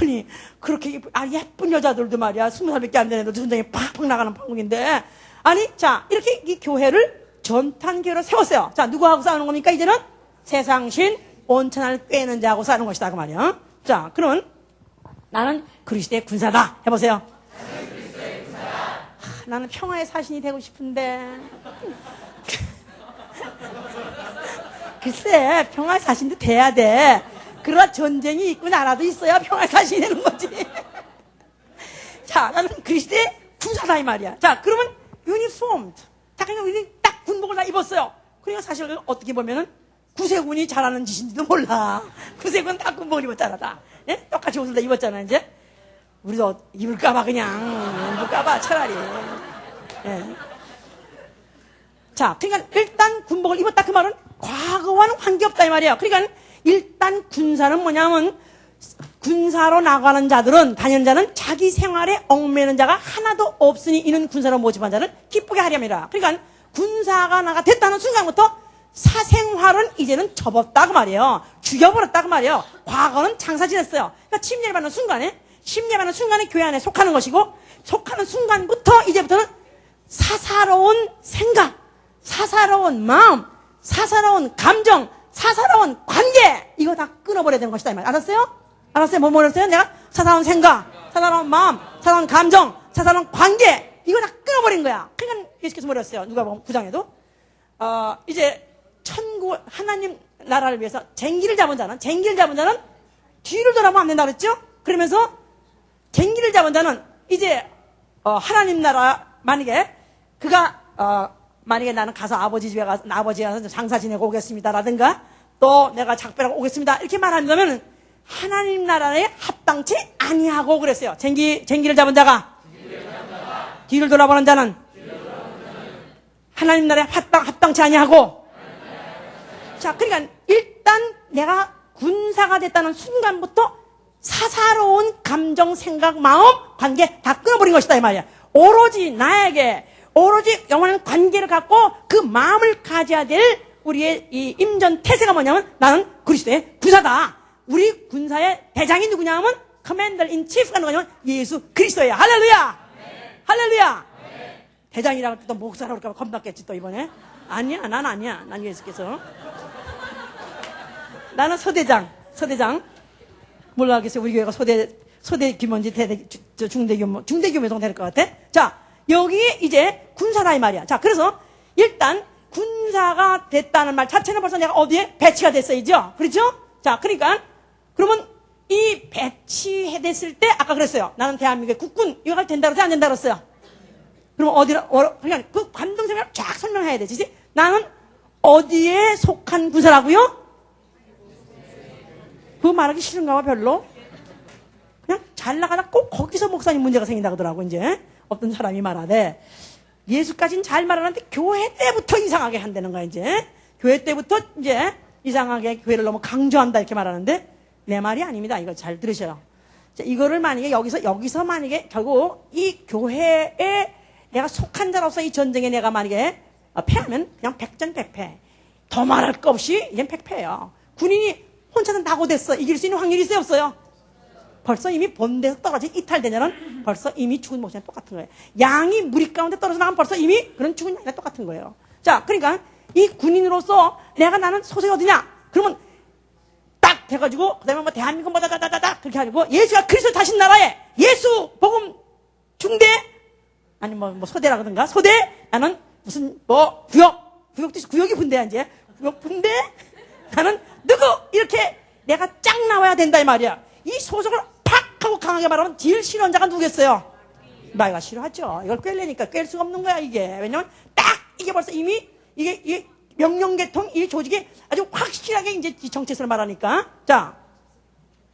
아니 그렇게 예쁜 여자들도 말이야 20살밖에 안 되는데 전쟁이 팍팍 나가는 판국인데, 아니 자 이렇게 이 교회를 전탄교회를 세웠어요. 자, 누구하고 싸우는 겁니까? 이제는 세상신 온천을 꿰는 자하고 싸우는 것이다 그 말이야. 자, 그러면 나는 그리스도의 군사다 해보세요. 나는 평화의 사신이 되고 싶은데 글쎄 평화의 사신도 돼야 돼. 그러나 전쟁이 있고 나라도 있어야 평화의 사신이 되는 거지. 자, 나는 그리스도의 군사다 이 말이야. 자, 그러면 유니폼드. 자, 그냥 우리 딱 군복을 다 입었어요. 그러니까 사실 어떻게 보면은 구세군이 잘하는 짓인지도 몰라. 구세군 다 군복을 입었잖아 다. 예? 똑같이 옷을 다 입었잖아 이제. 우리도 입을까봐 그냥 입을까봐 차라리. 예. 자, 그러니까 일단 군복을 입었다 그 말은 과거와는 관계없다 이 말이에요. 그러니까 일단 군사는 뭐냐면 군사로 나가는 자들은 다니는 자는 자기 생활에 얽매는 자가 하나도 없으니 이는 군사로 모집한 자를 기쁘게 하렵니다. 그러니까 군사가 나가 됐다는 순간부터 사생활은 이제는 접었다 그 말이에요. 죽여버렸다 그 말이에요. 과거는 장사 지냈어요. 그러니까 침례를 받는 순간에 교회 안에 속하는 것이고 속하는 순간부터 이제부터는 사사로운 생각, 사사로운 마음, 사사로운 감정, 사사로운 관계 이거 다 끊어버려야 되는 것이다 이 말. 알았어요? 알았어요? 뭐 뭐랬어요? 내가 사사로운 생각, 사사로운 마음, 사사로운 감정, 사사로운 관계 이거 다 끊어버린 거야. 그러니까 예수께서 뭐랬어요? 누가복음 9장에도 이제 천국 하나님 나라를 위해서 쟁기를 잡은 자는 뒤를 돌아보면 안 된다 그랬죠? 그러면서 쟁기를 잡은 자는 이제 하나님 나라 만약에 그가 만약에 나는 가서 아버지 집에 가서 아버지 가서 장사 지내고 오겠습니다라든가 또 내가 작별하고 오겠습니다 이렇게 말한다면 하나님 나라에 합당치 아니하고 그랬어요. 쟁기를 잡은 자가 뒤를 돌아보는 자는 하나님 나라에 합당치 아니하고. 자, 그러니까 일단 내가 군사가 됐다는 순간부터 사사로운 감정, 생각, 마음, 관계 다 끊어버린 것이다 이 말이야. 오로지 나에게 오로지 영원한 관계를 갖고 그 마음을 가져야 될 우리의 이 임전 태세가 뭐냐면 나는 그리스도의 군사다. 우리 군사의 대장이 누구냐면 커맨더 인 치프가 누구냐면 예수 그리스도예요. 할렐루야. 네. 할렐루야. 네. 대장이라고 또 목사라고 그럴까 겁났겠지 또 이번에. 아니야, 난 아니야. 난 예수께서. 나는 서대장. 몰라겠어요. 우리 교회가 소대 규모인지 중대 규모 정도 될 것 같아. 자, 여기 이제 군사다 이 말이야. 자, 그래서 일단 군사가 됐다는 말 자체는 벌써 내가 어디에 배치가 됐어야죠. 그렇죠? 자, 그러니까 그러면 이 배치됐을 때 아까 그랬어요. 나는 대한민국의 국군 이거 된다 그랬어요? 안 된다 그랬어요? 그럼 그러니까 그 관동생활을 쫙 설명해야 되지. 나는 어디에 속한 군사라고요? 그거 말하기 싫은가 봐 별로. 그냥 잘 나가다 꼭 거기서 목사님 문제가 생긴다 그러더라고. 이제 어떤 사람이 말하되 예수까지는 잘 말하는데 교회 때부터 이상하게 한다는 거야. 이제 교회 때부터 이제 이상하게 교회를 너무 강조한다 이렇게 말하는데 내 말이 아닙니다. 이거 잘 들으셔요. 자, 이거를 만약에 여기서 만약에 결국 이 교회에 내가 속한 자로서 이 전쟁에 내가 만약에 패하면 그냥 백전백패. 더 말할 거 없이 이젠 백패예요. 군인이 혼자는 낙오됐어. 이길 수 있는 확률이 있어요 없어요? 벌써 이미 본대에서 떨어져 이탈되냐는 벌써 이미 죽은 목숨이랑 똑같은 거예요. 양이 무리 가운데 떨어져 나가면 벌써 이미 그런 죽은 양이랑 똑같은 거예요. 자, 그러니까 이 군인으로서 나는 소속이 어디냐? 그러면 딱 돼가지고 그다음에 뭐 대한민국 뭐 다다다다다 그렇게 하고 예수가 그리스도 다신 나라에 예수 복음 중대 아니 뭐 소대라든가 소대 나는 무슨 뭐 구역이 분대야 이제 구역 분대 나는 누구 이렇게 내가 쫙 나와야 된다 이 말이야. 이 소속을 팍 하고 강하게 말하면 제일 싫어하는 자가 누구겠어요? 나이가 싫어하죠. 이걸 꿰려니까 꿰일 수가 없는 거야 이게. 왜냐면 딱 이게 벌써 이미 이게 명령계통 이 조직이 아주 확실하게 이제 정체성을 말하니까. 자,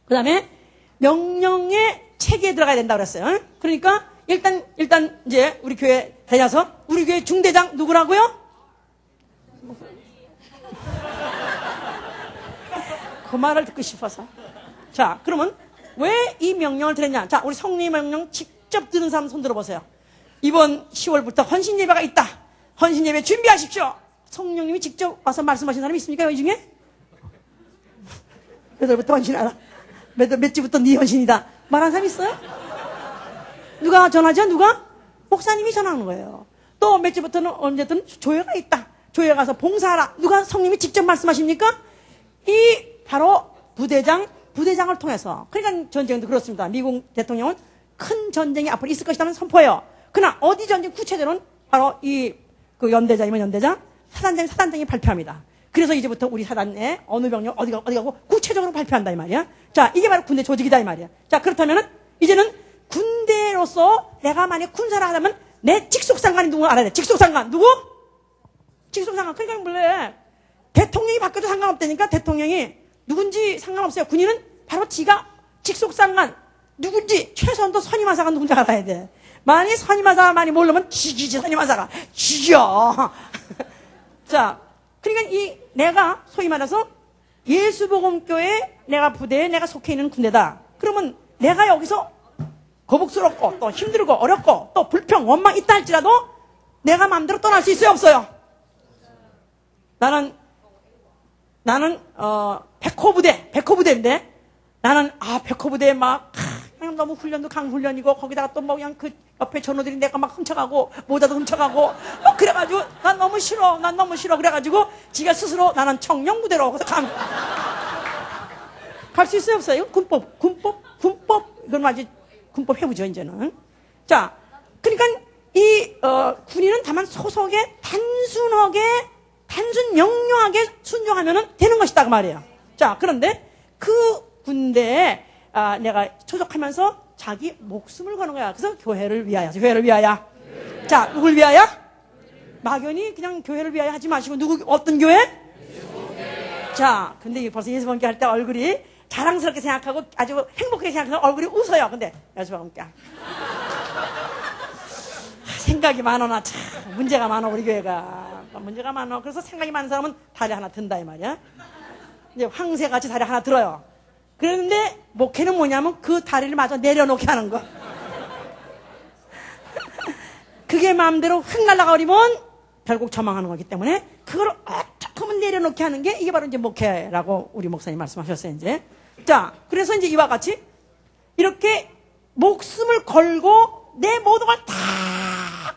그 다음에 명령의 체계에 들어가야 된다 그랬어요. 그러니까 일단 이제 우리 교회 다녀서 우리 교회 중대장 누구라고요? 그 말을 듣고 싶어서. 자, 그러면 왜 이 명령을 드렸냐? 자, 우리 성령 명령 직접 들은 사람 손 들어보세요. 이번 10월부터 헌신 예배가 있다. 헌신 예배 준비하십시오. 성령님이 직접 와서 말씀하신 사람이 있습니까? 여기 중에? 몇 월부터 헌신하라. 몇 주부터 네 헌신이다. 말한 사람 있어요? 누가 전하죠? 누가? 목사님이 전하는 거예요. 또 몇 주부터는 언제든 조회가 있다. 교회 가서 봉사하라. 누가 성님이 직접 말씀하십니까? 이 바로 부대장을 통해서. 그러니까 전쟁도 그렇습니다. 미국 대통령은 큰 전쟁이 앞으로 있을 것이라는 선포예요. 그러나 어디 전쟁 구체적으로는 바로 그 연대장이면 연대장, 사단장이 발표합니다. 그래서 이제부터 우리 사단에 어느 병력 어디 가고 구체적으로 발표한다 이 말이야. 자, 이게 바로 군대 조직이다 이 말이야. 자, 그렇다면은 이제는 군대로서 내가 만약 군사를 하려면 내 직속상관이 누구 알아야 돼. 직속상관 누구? 직속상관. 그러니까 원래 대통령이 바뀌어도 상관없다니까. 대통령이 누군지 상관없어요. 군인은 바로 지가 직속상관 누군지 최소한도 선임하사가 누군지 알아야 돼. 만약 선임하사 많이 모르면 죽이지. 선임하사가 죽여. 자, 그러니까 내가 소위 말해서 예수복음교회 내가 부대에 내가 속해 있는 군대다. 그러면 내가 여기서 거북스럽고 또 힘들고 어렵고 또 불평 원망 있다 할지라도 내가 마음대로 떠날 수 있어요 없어요? 나는 백호부대인데 나는 백호부대에 막 그냥 너무 훈련도 강훈련이고 거기다가 또 뭐 그냥 그 옆에 전우들이 내가 막 훔쳐가고 모자도 훔쳐가고 그래가지고 난 너무 싫어 그래가지고 지가 스스로 나는 청령부대로 갈 수 있어요 없어요? 군법 이건 아직 군법 해보죠 이제는. 자, 그러니까 군인은 다만 소속에 단순 명료하게 순종하면 되는 것이다 그 말이에요. 자, 그런데 그 군대에 내가 소속하면서 자기 목숨을 거는 거야. 그래서 교회를 위하여. 자, 누굴 위하여? 막연히 그냥 교회를 위하여 하지 마시고 어떤 교회? 자, 근데 벌써 예수님께 할 때 얼굴이 자랑스럽게 생각하고 아주 행복하게 생각해서 얼굴이 웃어요. 근데 예수님께 생각이 많아. 참 문제가 많아 우리 교회가. 문제가 많아. 그래서 생각이 많은 사람은 다리 하나 든다 이 말이야. 이제 황새같이 다리 하나 들어요. 그런데 목회는 뭐냐면 그 다리를 마저 내려놓게 하는 거. 그게 마음대로 휙 날아가 버리면 결국 저망하는 거기 때문에 그걸 어떻게 하면 내려놓게 하는 게 이게 바로 이제 목회라고 우리 목사님 말씀하셨어요 이제. 자, 그래서 이제 이와 같이 이렇게 목숨을 걸고 내 모든 걸 다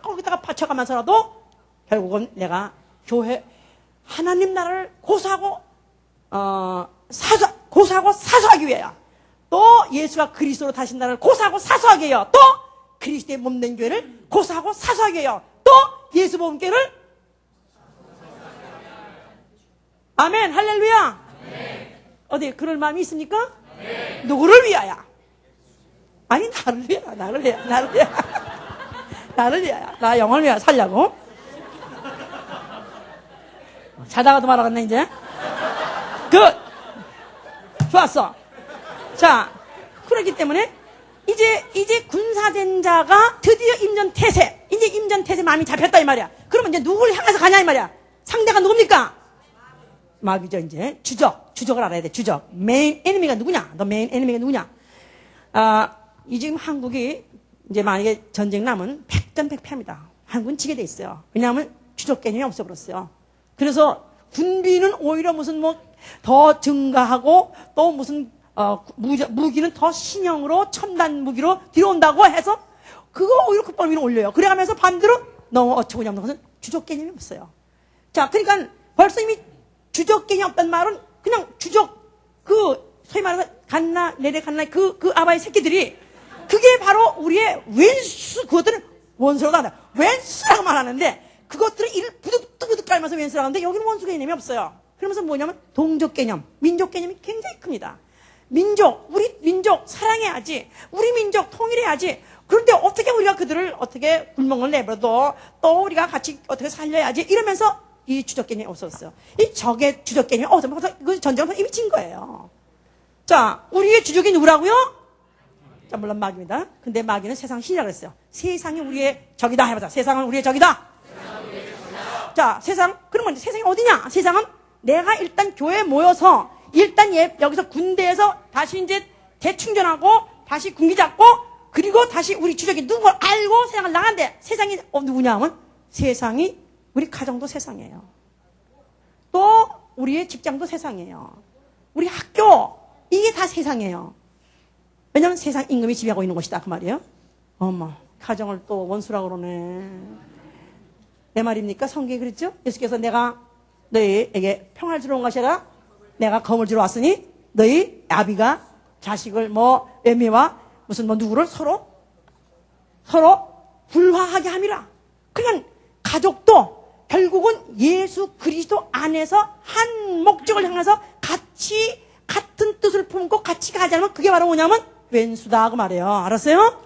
거기다가 바쳐가면서라도 결국은 내가 교회 하나님 나라를 고사하고 사수하기 위하여 또 예수가 그리스도로 다신 나라를 고사하고 사수하기 위하여 또 그리스도의 몸된 교회를 고사하고 사수하기 위하여 또 예수 복음교회를 아멘 할렐루야. 어디 그럴 마음이 있습니까? 누구를 위하여? 아니 나를 위하여 나 영혼을 위하여 살려고. 자다가도 말하겠네 이제. 좋았어. 자, 그렇기 때문에 이제 군사된 자가 드디어 임전태세. 이제 임전태세 마음이 잡혔다 이 말이야. 그러면 이제 누구를 향해서 가냐 이 말이야. 상대가 누굽니까? 마귀죠 이제. 주적을 알아야 돼. 주적. 메인 에니미가 누구냐? 너 메인 에니미가 누구냐? 지금 한국이 이제 만약에 전쟁 나면 백전백패입니다. 한국은 지게 돼 있어요. 왜냐하면 주적 개념이 없어버렸어요. 그래서 군비는 오히려 무슨 더 증가하고 또 무슨 무기는 더 신형으로 첨단 무기로 들어온다고 해서 그거 오히려 국방 위로 올려요. 그래가면서 반대로 너무 어처구니 없는 것은 주적 개념이 없어요. 자, 그러니까 벌써 이미 주적 개념이 없단 말은 그냥 소위 말해서 그 아바의 새끼들이 그게 바로 우리의 왼수, 그것들은 원수라고 한다. 왼수라고 말하는데 그것들은 이를 부득부득 깔면서 왼수라고 하는데 여기는 원수 개념이 없어요. 그러면서 뭐냐면 동족 개념, 민족 개념이 굉장히 큽니다. 우리 민족 사랑해야지. 우리 민족 통일해야지. 그런데 어떻게 우리가 그들을 어떻게 굴멍을 내버려도 또 우리가 같이 어떻게 살려야지 이러면서 이 주적 개념이 없었어요. 이 적의 주적 개념이 그 전쟁은 이미 진 거예요. 자, 우리의 주적이 누구라고요? 자, 물론 마귀입니다. 근데 마귀는 세상 신이라고 했어요. 세상이 우리의 적이다 해보자. 세상은 우리의 적이다. 자, 그러면 세상이 어디냐? 세상은 내가 일단 교회에 모여서 일단 여기서 군대에서 다시 이제 재충전하고 다시 군기 잡고 그리고 다시 우리 주적이 누군 걸 알고 세상을 나간대. 세상이 누구냐 하면 세상이 우리 가정도 세상이에요. 또 우리의 직장도 세상이에요. 우리 학교 이게 다 세상이에요. 왜냐하면 세상 임금이 지배하고 있는 것이다 그 말이에요. 어머, 가정을 또 원수라고 그러네. 내 말입니까? 성경에 그랬죠? 예수께서 내가 너희에게 평화를 주러 온 것이 아니라 내가 검을 주러 왔으니 너희 아비가 자식을 뭐 애미와 무슨 뭐 누구를 서로 불화하게 함이라. 그러니까 가족도 결국은 예수 그리스도 안에서 한 목적을 향해서 같이 같은 뜻을 품고 같이 가지 않으면 그게 바로 뭐냐면 왼수다 그 말이에요. 알았어요?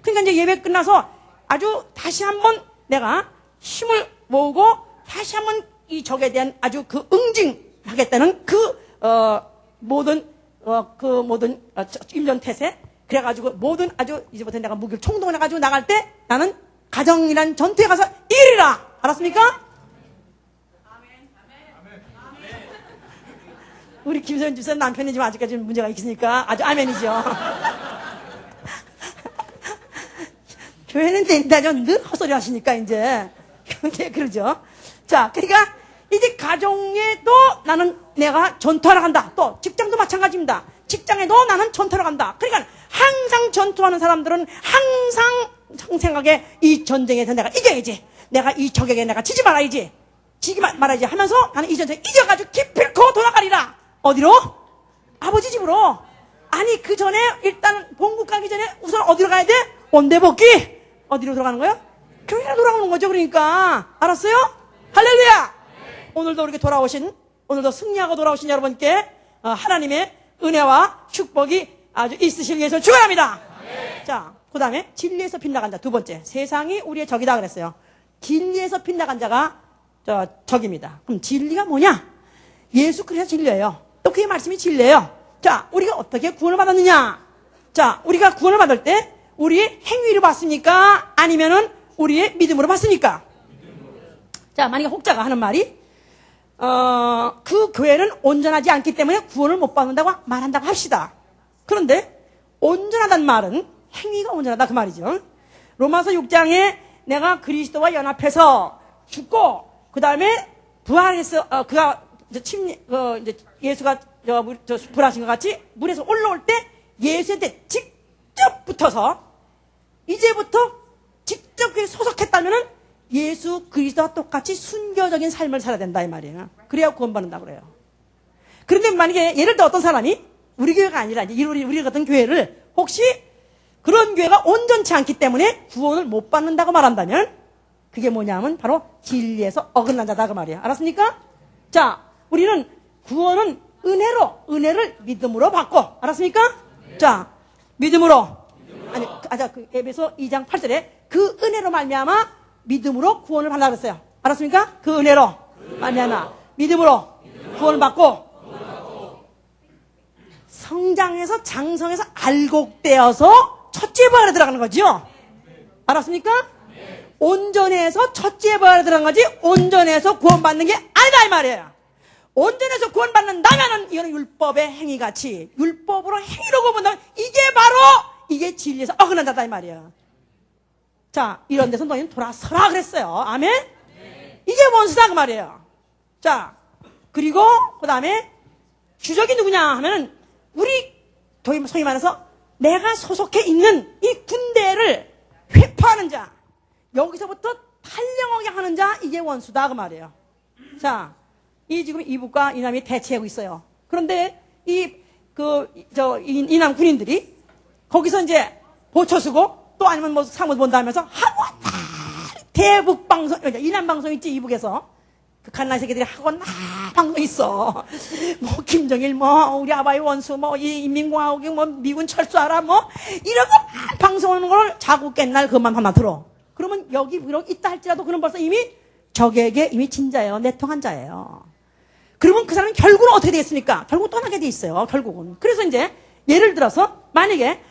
그러니까 이제 예배 끝나서 아주 다시 한번 내가 힘을 모으고 다시 한번 이 적에 대한 아주 그 응징하겠다는 모든 임전태세 그래가지고 모든 아주 이제부터 내가 무기를 총동원해가지고 나갈 때 나는 가정이란 전투에 가서 이기리라. 알았습니까? 우리 김선 집사 남편이 지금 아직까지 문제가 있으니까 아주 아멘이죠. 교회는 된다죠. 늘 헛소리 하시니까 이제 그러죠. 자, 그러니까 이제 가정에도 내가 전투하러 간다. 또 직장도 마찬가지입니다. 직장에도 나는 전투하러 간다. 그러니까 항상 전투하는 사람들은 항상 생각에 이 전쟁에서 내가 이겨야지. 내가 이 적에게 내가 지지 말아야지. 지지 말아야지 하면서 나는 이 전쟁에 이겨가지고 기필코 돌아가리라. 어디로? 아버지 집으로. 아니 그 전에 일단 본국 가기 전에 우선 어디로 가야 돼? 온대복귀. 어디로 들어가는 거야? 교회로 돌아오는 거죠. 그러니까 알았어요? 할렐루야. 오늘도 이렇게 오늘도 승리하고 돌아오신 여러분께 하나님의 은혜와 축복이 아주 있으실 위해서 축원합니다. 자, 그 다음에 진리에서 빗나간 자 두 번째. 세상이 우리의 적이다 그랬어요. 진리에서 빗나간 자가 적입니다. 그럼 진리가 뭐냐? 예수 그리스도 진리예요. 또 그의 말씀이 진리예요. 자, 우리가 어떻게 구원을 받았느냐? 자, 우리가 구원을 받을 때 우리의 행위로 받습니까? 아니면은 우리의 믿음으로 받습니까? 자, 만약에 혹자가 하는 말이 그 교회는 온전하지 않기 때문에 구원을 못 받는다고 말한다고 합시다. 그런데 온전하다는 말은 행위가 온전하다 그 말이죠. 로마서 6장에 내가 그리스도와 연합해서 죽고 그 다음에 부활해서 그가 이제 예수가 부활하신 것 같이 물에서 올라올 때 예수한테 직접 붙어서 이제부터 직접 소속했다면은 예수 그리스도와 똑같이 순교적인 삶을 살아야 된다 이 말이에요. 그래야 구원받는다고 그래요. 그런데 만약에 예를 들어 어떤 사람이 우리 교회가 아니라 이제 우리 같은 교회를 혹시 그런 교회가 온전치 않기 때문에 구원을 못 받는다고 말한다면 그게 뭐냐면 바로 진리에서 어긋난 자다 그 말이에요. 알았습니까? 자, 우리는 구원은 은혜를 믿음으로 받고 알았습니까? 자, 믿음으로 그 에베소 2장 8절에 그 은혜로 말미암아 믿음으로 구원을 받는다 그랬어요. 알았습니까? 그 은혜로 말미암아 믿음으로 구원을 받고 성장해서 장성해서 알곡되어서 첫째 부활에 들어가는 거죠. 알았습니까? 온전해서 첫째 부활에 들어간 거지 온전해서 구원받는 게 아니다 이 말이에요. 온전해서 구원받는다면은 이거는 율법의 행위같이 율법으로 행위로 구원받는다면 이게 진리에서 어긋난다 이 말이에요. 자, 이런 데서 너희는 돌아서라 그랬어요. 아멘? 이게 원수다 그 말이에요. 자, 그리고 그 다음에 주적이 누구냐 하면은 우리 소위 말해서 내가 소속해 있는 이 군대를 회파하는 자, 여기서부터 탈령하게 하는 자, 이게 원수다 그 말이에요. 자, 지금 이북과 이남이 대치하고 있어요. 그런데 이남 군인들이 거기서 이제 보초 쓰고 또 아니면 뭐 사무 본다면서 하고 대북 방송, 이남 방송 있지 이북에서 그 갓난 새끼들이 하고 방송 있어. 뭐 김정일 우리 아바이 원수 이 인민공화국이 미군 철수하라 이런 거 방송하는 걸 자고 깬날 그것만 하나 들어. 그러면 여기 있다 할지라도 그는 벌써 이미 적에게 이미 진자예요. 내통한 자예요. 그러면 그 사람은 결국은 어떻게 되겠습니까? 결국 떠나게 돼 있어요. 결국은. 그래서 이제 예를 들어서 만약에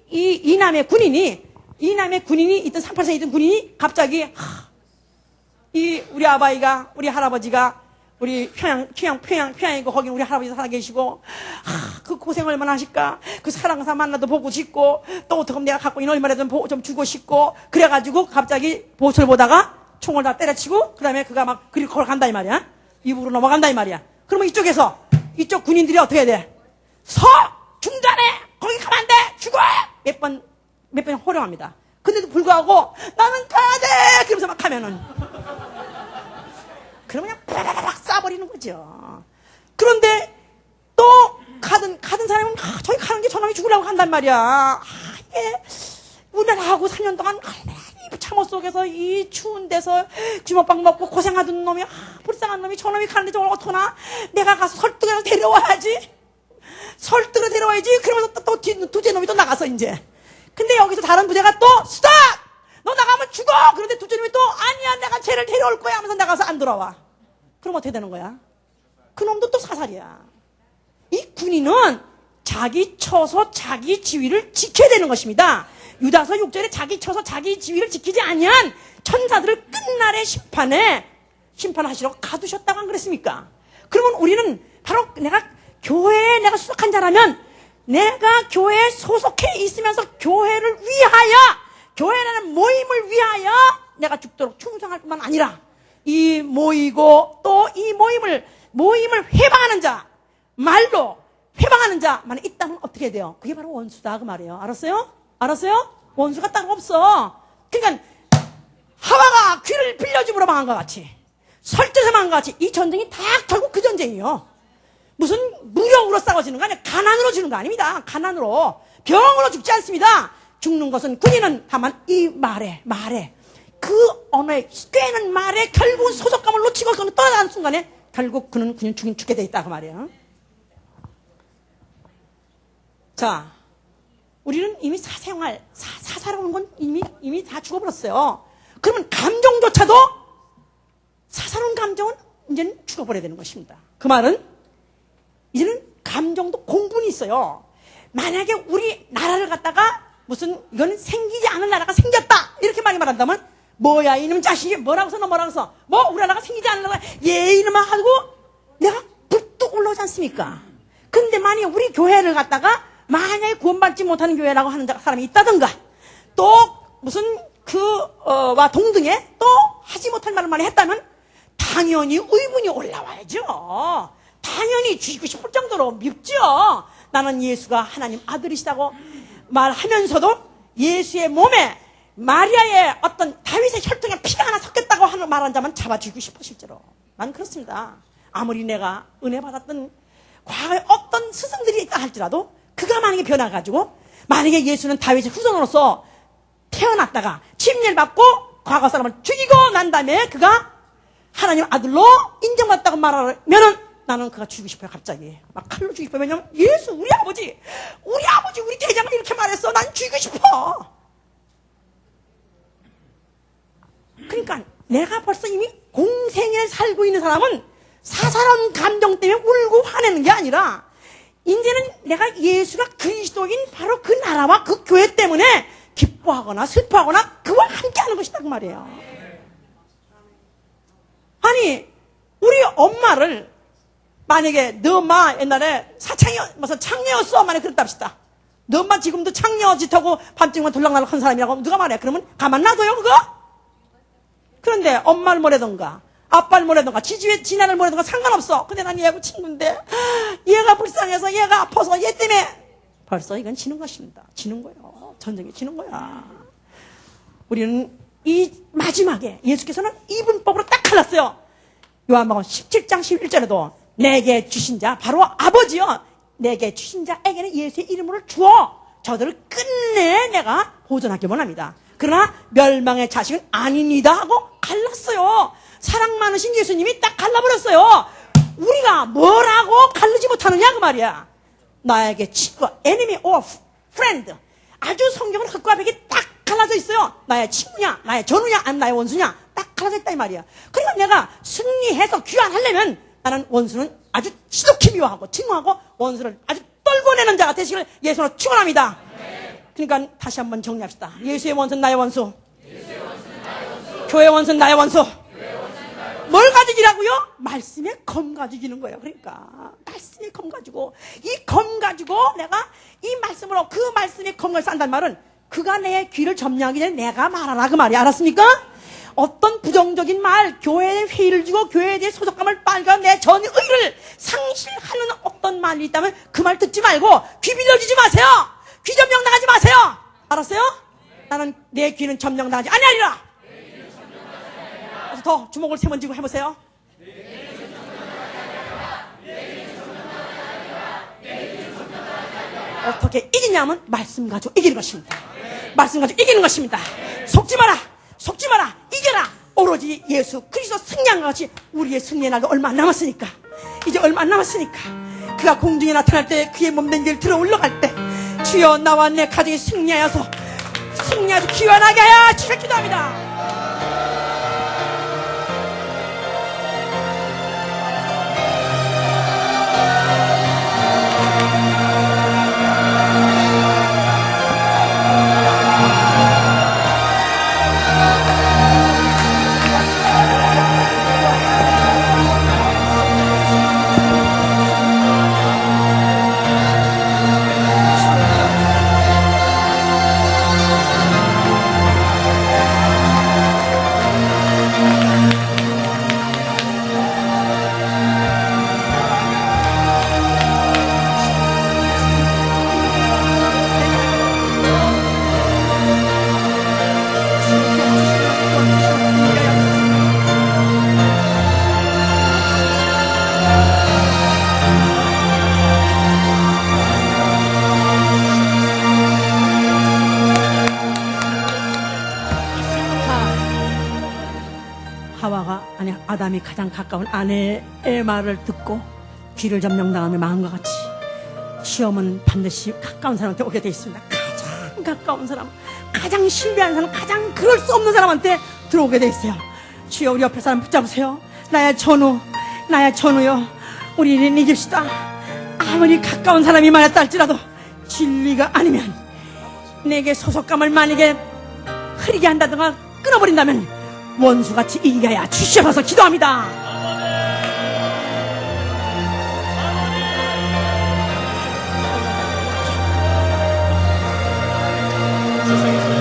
이남의 군인이 있던 38세에 있던 군인이 갑자기 우리 아바이가 우리 할아버지가 우리 평양이고 거기 우리 할아버지 살아 계시고 그 고생 얼마나 하실까. 그 사랑사 만나도 보고 싶고 또 어떻게 하면 내가 갖고 있는 얼마나 좀 주고 싶고 그래가지고 갑자기 보초를 보다가 총을 다 때려치고 그 다음에 그가 막 그리고 걸어간다 이 말이야. 이북으로 넘어간다 이 말이야. 그러면 이쪽 군인들이 어떻게 해야 돼? 중단해! 거기 가면 안 돼! 죽어! 몇 번 호령합니다. 근데도 불구하고 나는 가야 돼! 그러면서 막 하면은. 그러면 그냥 빠라락 쏴버리는 거죠. 그런데 또 가던 사람은 저기 가는 게 저놈이 죽으려고 한단 말이야. 이게 우리나라하고 3년 동안 이 참호 속에서 이 추운 데서 주먹밥 먹고 고생하던 놈이 불쌍한 놈이 저놈이 가는데 저걸 어떡하나. 내가 가서 설득해서 데려와야지. 그러면서 또 두째 놈이 또 나가서 이제. 근데 여기서 다른 부대가 또 스톱! 너 나가면 죽어! 그런데 두째 놈이 또 아니야 내가 쟤를 데려올 거야 하면서 나가서 안 돌아와. 그럼 어떻게 되는 거야? 그 놈도 또 사살이야. 이 군인은 자기 처소 자기 지위를 지켜야 되는 것입니다. 유다서 6절에 자기 처소 자기 지위를 지키지 아니한 천사들을 끝날의 심판하시러 가두셨다고 안 그랬습니까? 그러면 우리는 바로 내가 교회에 내가 수속한 자라면 내가 교회에 소속해 있으면서 교회를 위하여 교회라는 모임을 위하여 내가 죽도록 충성할 뿐만 아니라 이 모이고 또 이 모임을 회방하는 자 말로 회방하는 자만 있다면 어떻게 돼요? 그게 바로 원수다 그 말이에요. 알았어요? 원수가 따로 없어. 그러니까 하와가 귀를 빌려줌으로 망한 것 같이 설득해서 망한 것 같이 이 전쟁이 다 결국 그 전쟁이에요. 무슨 무력으로 싸워지는 거 아니야. 가난으로 지는 거 아닙니다. 가난으로 병으로 죽지 않습니다. 죽는 것은 군인은 다만 이 말에 그 언어에 꿰는 말에 결국은 소속감을 놓치고 그는 떠나가는 순간에 결국 그는 죽게 돼 있다 그 말이에요. 자, 우리는 이미 사살하는 건 이미 다 죽어버렸어요. 그러면 감정조차도 사살한 감정은 이제는 죽어버려야 되는 것입니다. 그 말은 이제는 감정도 공분이 있어요. 만약에 우리 나라를 갖다가 이거는 생기지 않은 나라가 생겼다 이렇게 많이 말한다면 뭐야 이놈 자식이 뭐라고 써 뭐 우리 나라가 생기지 않은 나라가 얘 이놈아 하고 내가 불뚝 올라오지 않습니까? 근데 만약에 우리 교회를 갖다가 만약에 구원받지 못하는 교회라고 하는 사람이 있다든가 또 와 동등에 또 하지 못할 말을 많이 했다면 당연히 의문이 올라와야죠. 당연히 죽이고 싶을 정도로 밉죠. 나는 예수가 하나님 아들이시다고 말하면서도 예수의 몸에 마리아의 어떤 다윗의 혈통에 피가 하나 섞였다고 말한 자만 잡아 죽이고 싶어 실제로. 난 그렇습니다. 아무리 내가 은혜 받았던 과거에 어떤 스승들이 있다 할지라도 그가 만약에 변화가지고 만약에 예수는 다윗의 후손으로서 태어났다가 침례를 받고 과거 사람을 죽이고 난 다음에 그가 하나님 아들로 인정받았다고 말하면은 나는 그가 죽이고 싶어요. 갑자기 막 칼로 죽이고 싶어요. 왜냐면 예수 우리 아버지 우리 대장은 이렇게 말했어. 난 죽이고 싶어. 그러니까 내가 벌써 이미 공생에 살고 있는 사람은 사사로운 감정 때문에 울고 화내는 게 아니라 이제는 내가 예수가 그리스도인 바로 그 나라와 그 교회 때문에 기뻐하거나 슬퍼하거나 그와 함께하는 것이다 그 말이에요. 아니 우리 엄마를 만약에 너 엄마 옛날에 창녀였어 만약에 그랬다 합시다. 너 엄마 지금도 창녀 짓하고 밤중만 돌락날락 한 사람이라고 누가 말해? 그러면 가만 놔둬요 그거? 그런데 엄마를 뭐라던가 아빠를 뭐라던가 지나를 뭐라던가 상관없어. 근데 난 얘하고 친구인데 얘가 불쌍해서 얘가 아파서 얘 때문에 벌써 이건 지는 것입니다. 지는 거예요. 전쟁이 지는 거야. 우리는 이 마지막에 예수께서는 이분법으로 딱 갈랐어요. 요한복음 17장 11절에도 내게 주신 자 바로 아버지요 내게 주신 자에게는 예수의 이름으로 주어 저들을 끝내 내가 보존하기 원합니다. 그러나 멸망의 자식은 아닙니다 하고 갈랐어요. 사랑 많으신 예수님이 딱 갈라버렸어요. 우리가 뭐라고 갈르지 못하느냐 그 말이야. 나에게 친구, enemy or friend. 아주 성경은 흙과 벽이 딱 갈라져 있어요. 나의 친구냐, 나의 전우냐, 아니면 나의 원수냐 딱 갈라져 있다 이 말이야. 그러니까 내가 승리해서 귀환하려면 나는 원수는 아주 지독히 미워하고 증오하고 원수를 아주 떨궈내는 자가 되시길 예수로 축원합니다. 그러니까 다시 한번 정리합시다. 예수의 원수는 나의 원수, 교회의 원수는 나의 원수. 뭘 가지기라고요? 말씀의 검 가지기는 거예요. 그러니까 말씀의 검 가지고 이 검 가지고 내가 이 말씀으로 그 말씀의 검을 싼단 말은 그가 내 귀를 점령하기 전에 내가 말하라 그 말이 알았습니까? 어떤 부정적인 말, 교회에 회의를 주고 교회에 대해 소속감을 빨고 내 전의를 상실하는 어떤 말이 있다면 그 말 듣지 말고 귀 빌려주지 마세요. 귀 점령 나가지 마세요. 알았어요? 나는 내 귀는 점령당하지 아니하리라. 그래서 더 주먹을 세 번 쥐고 해보세요. 어떻게 이기냐면 말씀 가지고 이기는 것입니다. 말씀 가지고 이기는 것입니다. 속지 마라. 속지 마라. 이겨라. 오로지 예수 그리스도 승리한 것 같이 우리의 승리의 날도 얼마 안 남았으니까, 이제 얼마 안 남았으니까 그가 공중에 나타날 때, 그의 몸된 길 들어 올라갈 때, 주여 나와 내 가정이 승리하여서 귀환하게 하여 주를 기도합니다. 아담이 가장 가까운 아내의 말을 듣고 귀를 점령당하며 마음과 같이 시험은 반드시 가까운 사람한테 오게 되어 있습니다. 가장 가까운 사람, 가장 신뢰하는 사람, 가장 그럴 수 없는 사람한테 들어오게 되어 있어요. 주여, 우리 옆에 사람 붙잡으세요. 나의 전우요, 우리는 이깁시다. 아무리 가까운 사람이 말했다 할지라도 진리가 아니면, 내게 소속감을 만약에 흐리게 한다든가 끊어버린다면 원수같이 이기게 하여 주시옵소서 기도합니다. 세상에서